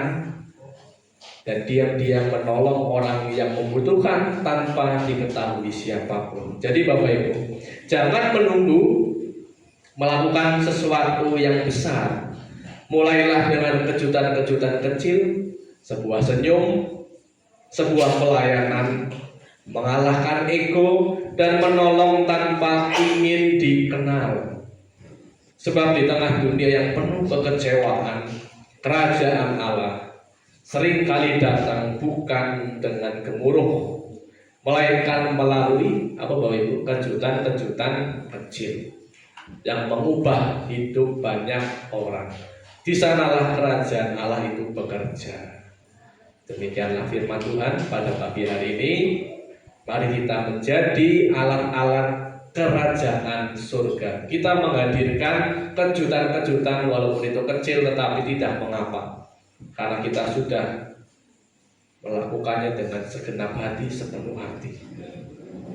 dan diam-diam menolong orang yang membutuhkan tanpa diketahui siapapun. Jadi Bapak Ibu, jangan menunggu melakukan sesuatu yang besar. Mulailah dengan kejutan-kejutan kecil, sebuah senyum, sebuah pelayanan, mengalahkan ego, dan menolong tanpa ingin dikenal. Sebab di tengah dunia yang penuh kekecewaan, kerajaan Allah seringkali datang bukan dengan gemuruh, melainkan melalui Bapak Ibu, kejutan-kejutan kecil yang mengubah hidup banyak orang. Di sanalah kerajaan Allah itu bekerja. Demikianlah firman Tuhan pada pagi hari ini. Mari kita menjadi alat-alat kerajaan surga. Kita menghadirkan kejutan-kejutan walaupun itu kecil, tetapi tidak mengapa, karena kita sudah melakukannya dengan segenap hati, sepenuh hati.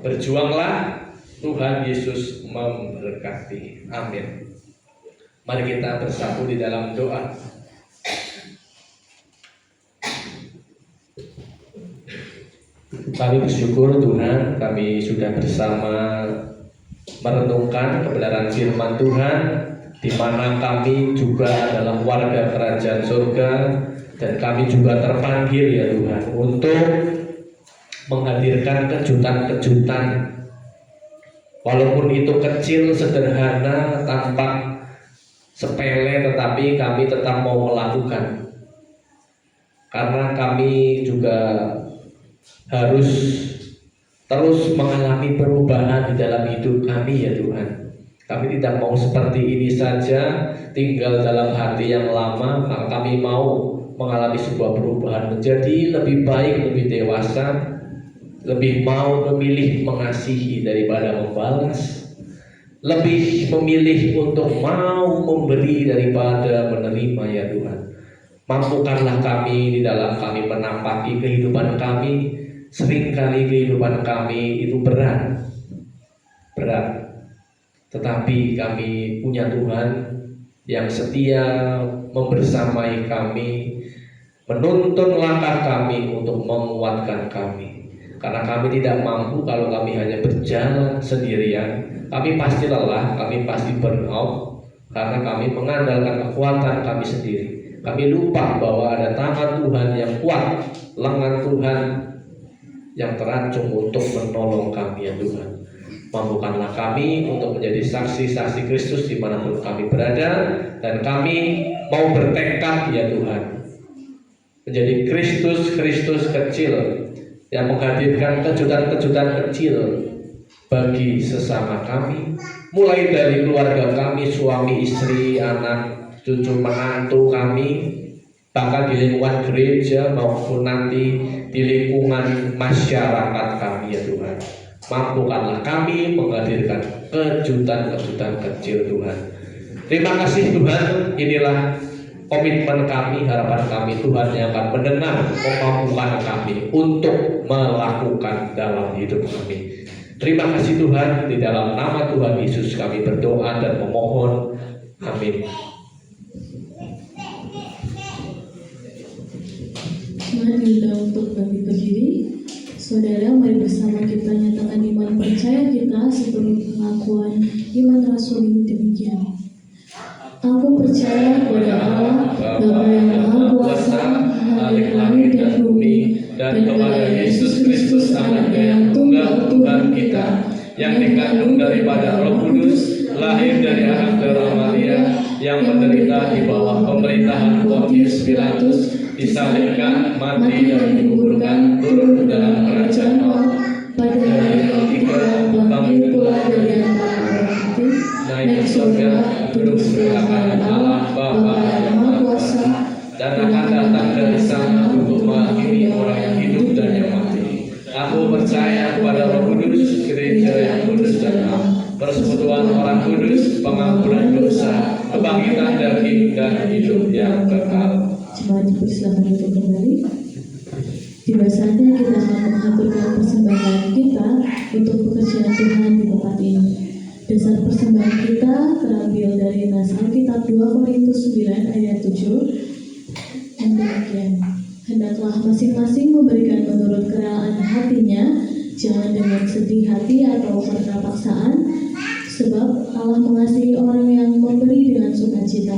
Berjuanglah, Tuhan Yesus memberkati. Amin. Mari kita bersatu di dalam doa. Kami bersyukur Tuhan, kami sudah bersama merenungkan kebenaran firman Tuhan, di mana kami juga adalah warga kerajaan surga, dan kami juga terpanggil ya Tuhan untuk menghadirkan kejutan-kejutan, walaupun itu kecil, sederhana, tampak sepele, tetapi kami tetap mau melakukan, karena kami juga harus terus mengalami perubahan di dalam hidup kami ya Tuhan. Kami tidak mau seperti ini saja, tinggal dalam hati yang lama. Kami mau mengalami sebuah perubahan menjadi lebih baik, lebih dewasa, lebih mau memilih mengasihi daripada membalas, lebih memilih untuk mau memberi daripada menerima ya Tuhan. Mampukanlah kami di dalam kami menampaki kehidupan kami. Seringkali kehidupan kami itu berat. Tetapi kami punya Tuhan yang setia membersamai kami, menuntun langkah kami untuk menguatkan kami. Karena kami tidak mampu kalau kami hanya berjalan sendirian. Kami pasti lelah, kami pasti burn out, karena kami mengandalkan kekuatan kami sendiri. Kami lupa bahwa ada tangan Tuhan yang kuat, lengan Tuhan yang terancung untuk menolong kami ya Tuhan. Mampukanlah kami untuk menjadi saksi-saksi Kristus dimanapun kami berada, dan kami mau bertekad ya Tuhan menjadi Kristus kecil yang menghadirkan kejutan-kejutan kecil bagi sesama kami, mulai dari keluarga kami, suami, istri, anak, cucu, menantu kami, bahkan di lingkungan gereja maupun nanti di lingkungan masyarakat kami ya Tuhan. Mampukanlah kami menghadirkan kejutan-kejutan kecil Tuhan. Terima kasih Tuhan, inilah komitmen kami, harapan kami. Tuhan yang akan mendengar kemampuan kami untuk melakukan dalam hidup kami. Terima kasih Tuhan, di dalam nama Tuhan Yesus kami berdoa dan memohon. Amin. Mari kita untuk bangkit berdiri. Saudara, mari bersama kita nyatakan iman percaya kita seturut pengakuan iman rasuli demikian. Aku percaya kepada Allah, Bapa yang Maha Kuasa, Khalik langit dan bumi, dan kepada Yesus Kristus Anaknya yang tunggal Tuhan kita, yang dikandung daripada Roh Kudus, lahir dari anak darah Maria, yang menderita di bawah pemerintahan Pontius Pilatus, disalibkan, mati dan dikuburkan, turun ke dalam kerajaan Allah, pada hari yang ketiga bangkit pula dari antara orang mati, naik ke surga, duduk sebelah kanan Allah Bapa yang Maha Kuasa, dan akan datang dari sana untuk menghakimi orang yang hidup dan yang mati. Aku percaya kepada Roh Kudus, gereja yang kudus dan am, persekutuan orang kudus, pengampunan dosa, kebangkitan daging dan hidup yang kekal. Jemaat dipersilakan untuk kembali. Tiba saatnya kita akan mengaturkan persembahan kita untuk pekerjaan Tuhan di tempat ini. Dasar persembahan kita terambil dari nas Alkitab 2 Korintus 9 ayat 7 yang demikian. Hendaklah masing-masing memberikan menurut kerelaan hatinya, jangan dengan sedih hati atau karena paksaan, sebab Allah mengasihi orang yang memberi dengan sukacita.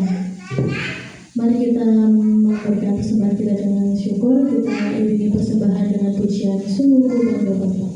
Mari kita memberikan persembahan kita dengan syukur. Kita iringi persembahan dengan pujian sungguh bangga Bapa.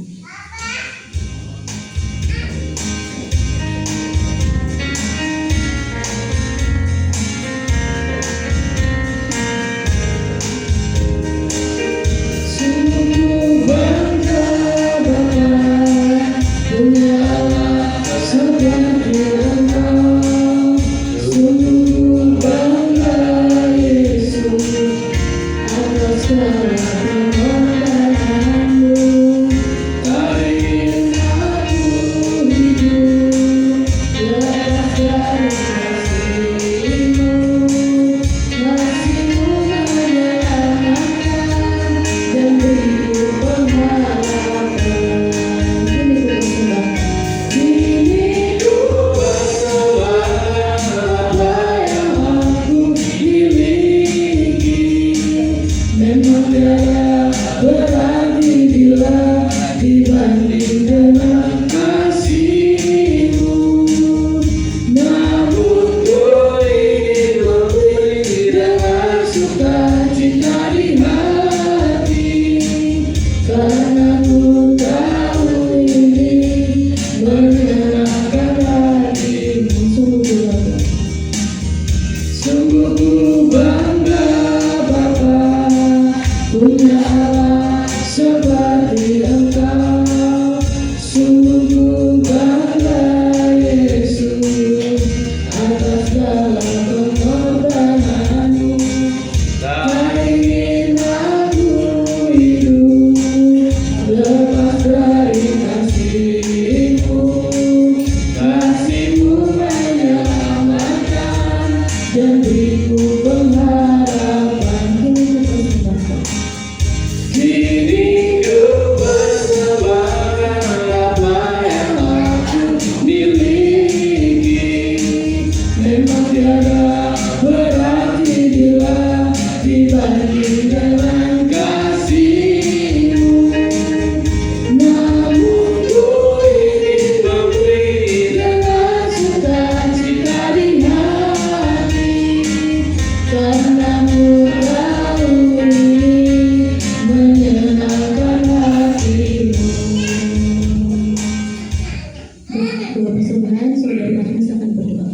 Doa persembahan, Saudari Agnes akan berdoa.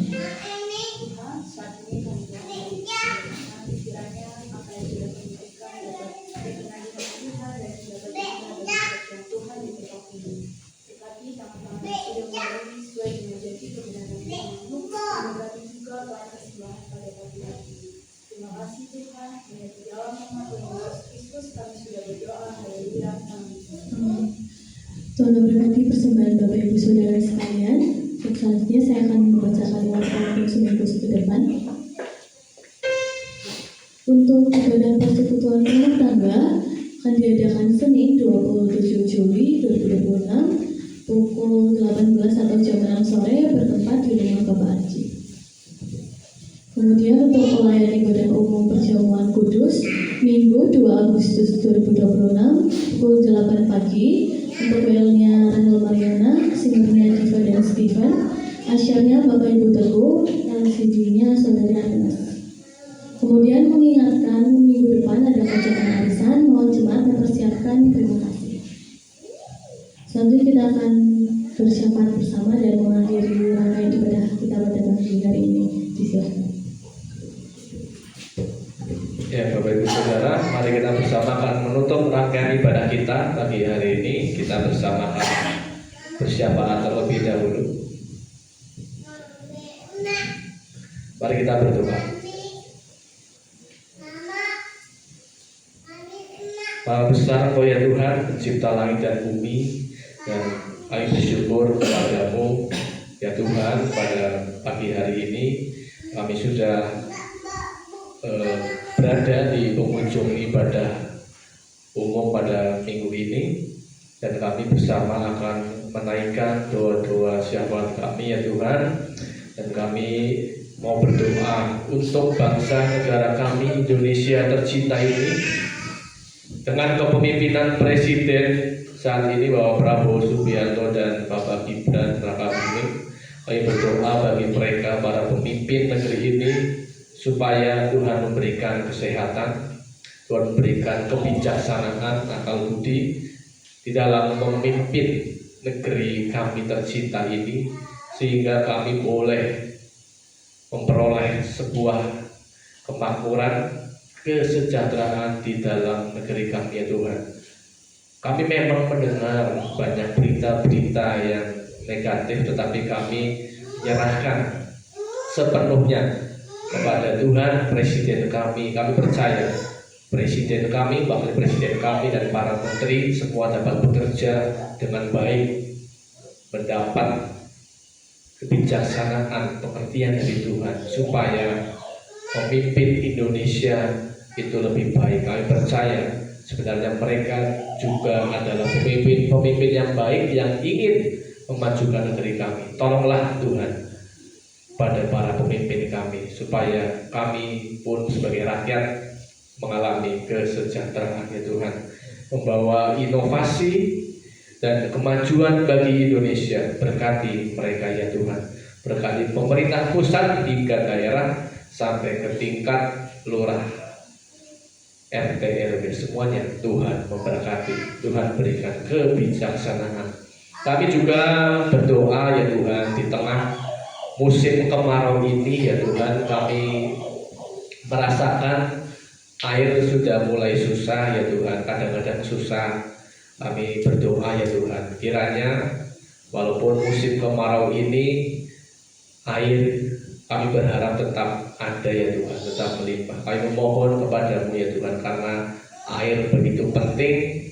Tuhan, saat ini kami berdoa kiranya apa yang sudah kami berikan dapat dikenali oleh Tuhan dan dapat berguna bagi kerajaan Tuhan di tempat ini. Tetapi tangan-tangan yang sudah melayani sesuai dengan janji kebenaran firman-Mu, memberkati juga Tuhan persembahan pada pagi hari ini. Terima kasih Tuhan, hanya di dalam nama Tuhan Yesus Kristus kami sudah berdoa. Haleluya. Amin. Tuhan memberkati persembahan Bapak Ibu Saudara sekalian. Selanjutnya saya akan membaca kalimat Alkitab seminggu ke depan. Untuk ibadah persekutuan rumah tangga akan diadakan Senin 27 Juli 2026 pukul 18 atau jam 6 sore bertempat di rumah Bapak Haji. Kemudian untuk pelayanan ibadah umum perjamuan kudus Minggu 2 Agustus 2026 pukul 8 pagi untuk WL-nya Rahel Mariana, singernya Diva dan Steven, asyarnya Bapak Ibu Teguh, LCD-nya Saudari Agnes. Kemudian mengingatkan minggu depan ada pelajaran arisan, mohon jemaat mempersiapkan. Terima kasih. Selanjutnya kita akan bersyafaat bersama dan mengakhiri rangkaian ibadah kita pada pagi hari ini. Disilakan. Ya, Bapak Ibu Saudara, mari kita bersama akan menutup rangkaian ibadah kita pagi hari ini. Kita bersama akan bersyafaat terlebih dahulu. Mari kita berdoa. Maha besar Engkau ya Tuhan, pencipta langit dan bumi, dan kami bersyukur kepadamu ya Tuhan. Pada pagi hari ini kami sudah berada di penghujung ibadah umum pada minggu ini, dan kami bersama akan menaikkan doa-doa syafaat kami ya Tuhan. Dan kami mau berdoa untuk bangsa negara kami Indonesia tercinta ini, dengan kepemimpinan Presiden saat ini Bapak Prabowo Subianto dan Bapak Gibran Rakabuming. Kami berdoa bagi mereka, para pemimpin negeri ini, supaya Tuhan memberikan kesehatan, Tuhan memberikan kebijaksanaan, akal budi di dalam memimpin negeri kami tercinta ini, sehingga kami boleh memperoleh sebuah kemakmuran, kesejahteraan di dalam negeri kami ya Tuhan. Kami memang mendengar banyak berita-berita yang negatif, tetapi kami menyerahkan sepenuhnya kepada Tuhan. Presiden kami percaya Presiden kami, Wakil Presiden kami, dan para menteri semua dapat bekerja dengan baik, mendapat kebijaksanaan, pengertian dari Tuhan, supaya memimpin Indonesia itu lebih baik. Kami percaya sebenarnya mereka juga adalah pemimpin yang baik yang ingin memajukan negeri kami. Tolonglah Tuhan pada para pemimpin kami, supaya kami pun sebagai rakyat mengalami kesejahteraan ya Tuhan, membawa inovasi dan kemajuan bagi Indonesia. Berkati mereka ya Tuhan, berkati pemerintah pusat hingga daerah sampai ke tingkat lurah, RT, RW, semuanya Tuhan memberkati, Tuhan berikan kebijaksanaan. Kami juga berdoa ya Tuhan, di tengah musim kemarau ini ya Tuhan, kami merasakan air sudah mulai susah ya Tuhan, kadang-kadang susah. Kami berdoa ya Tuhan, kiranya walaupun musim kemarau ini, air kami berharap tetap ada ya Tuhan, tetap melimpah. Kami memohon kepadamu ya Tuhan, karena air begitu penting,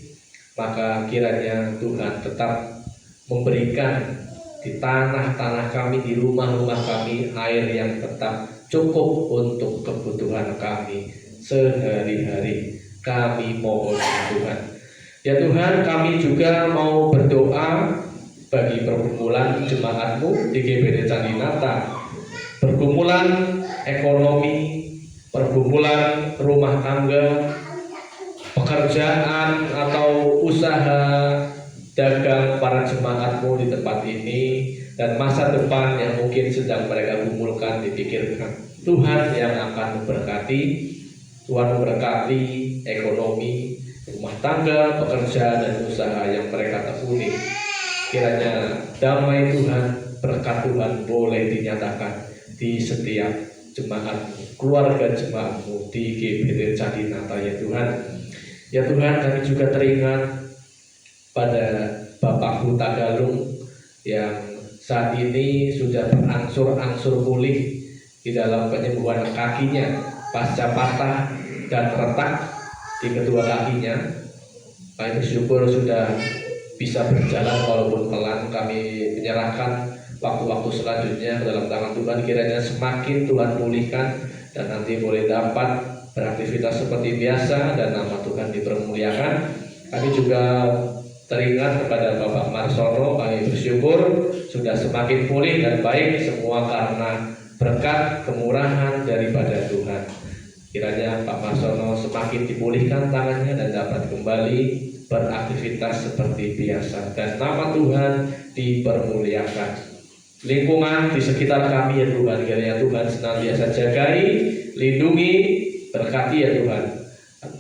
maka kiranya Tuhan tetap memberikan di tanah-tanah kami, di rumah-rumah kami, air yang tetap cukup untuk kebutuhan kami sehari-hari. Kami mohon Tuhan. Ya Tuhan, kami juga mau berdoa bagi pergumulan jemaatmu di GBD Candinata, pergumulan ekonomi, pergumulan rumah tangga, pekerjaan atau usaha dagang para jemaatmu di tempat ini, dan masa depan yang mungkin sedang mereka gumulkan, dipikirkan. Tuhan yang akan memberkati, Tuhan memberkati ekonomi, rumah tangga, pekerjaan dan usaha yang mereka tekuni. Kiranya damai Tuhan berkat Tuhan boleh dinyatakan di setiap jemaat, keluarga jemaatmu di GBT Candinata ya Tuhan. Ya Tuhan, kami juga teringat pada Bapak Huta Galung yang saat ini sudah berangsur-angsur pulih di dalam penyembuhan kakinya pasca patah dan retak di kedua kakinya. Kami bersyukur sudah bisa berjalan walaupun pelan. Kami menyerahkan waktu-waktu selanjutnya ke dalam tangan Tuhan, kiranya semakin Tuhan pulihkan dan nanti boleh dapat beraktivitas seperti biasa dan nama Tuhan dipermuliakan. Kami juga teringat kepada Bapak Marsono, kami bersyukur sudah semakin pulih dan baik semua karena berkat kemurahan daripada Tuhan. Kiranya Pak Marsono semakin dipulihkan tangannya dan dapat kembali beraktivitas seperti biasa dan nama Tuhan dipermuliakan. Lingkungan di sekitar kami ya Tuhan, kiranya Tuhan senantiasa jagai, lindungi, berkati ya Tuhan,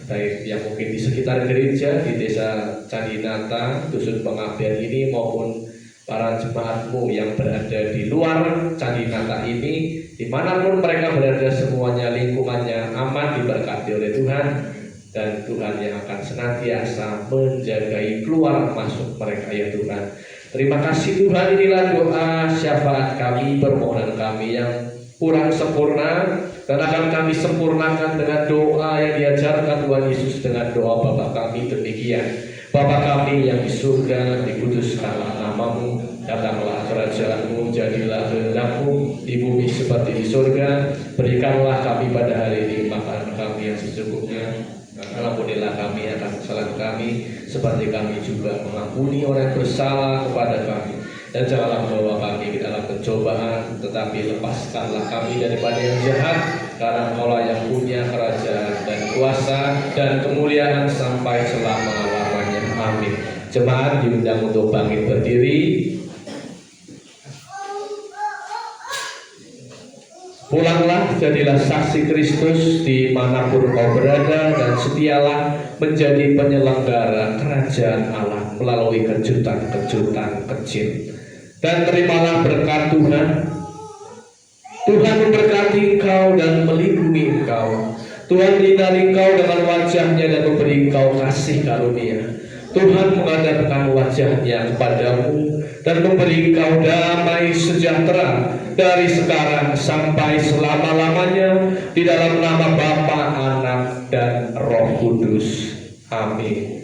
baik yang mungkin di sekitar gereja, di desa Candinata, dusun pengabdian ini maupun para jemaatmu yang berada di luar Candinata ini, dimanapun mereka berada semuanya lingkungannya aman diberkati oleh Tuhan, dan Tuhan yang akan senantiasa menjagai keluar masuk mereka ya Tuhan. Terima kasih Tuhan, inilah doa syafaat kami, permohonan kami yang kurang sempurna dan akan kami sempurnakan dengan doa yang diajarkan Tuhan Yesus dengan doa Bapa kami demikian. Bapa kami yang di surga, dikuduskanlah namamu, datanglah kerajaanmu, jadilah kehendakmu di bumi seperti di surga. Berikanlah kami pada hari ini makanan kami yang secukupnya. Ampunilah kami akan kesalahan kami, seperti kami juga mengampuni orang yang bersalah kepada kami. Dan janganlah membawa kami ke dalam pencobaan, tetapi lepaskanlah kami daripada yang jahat, karena Engkaulah yang punya kerajaan dan kuasa dan kemuliaan sampai selama-lamanya. Amin. Jemaat diundang untuk bangkit berdiri. Pulanglah, jadilah saksi Kristus dimanapun kau berada, dan setialah menjadi penyelenggara kerajaan Allah melalui kejutan-kejutan kecil. Dan terimalah berkat Tuhan. Tuhan memberkati engkau dan melindungi engkau. Tuhan menyinari engkau dengan wajahnya dan memberi engkau kasih karunia. Tuhan menghadapkan wajahnya kepadamu dan memberi engkau damai sejahtera dari sekarang sampai selama-lamanya, di dalam nama Bapa, Anak, dan Roh Kudus. Amin.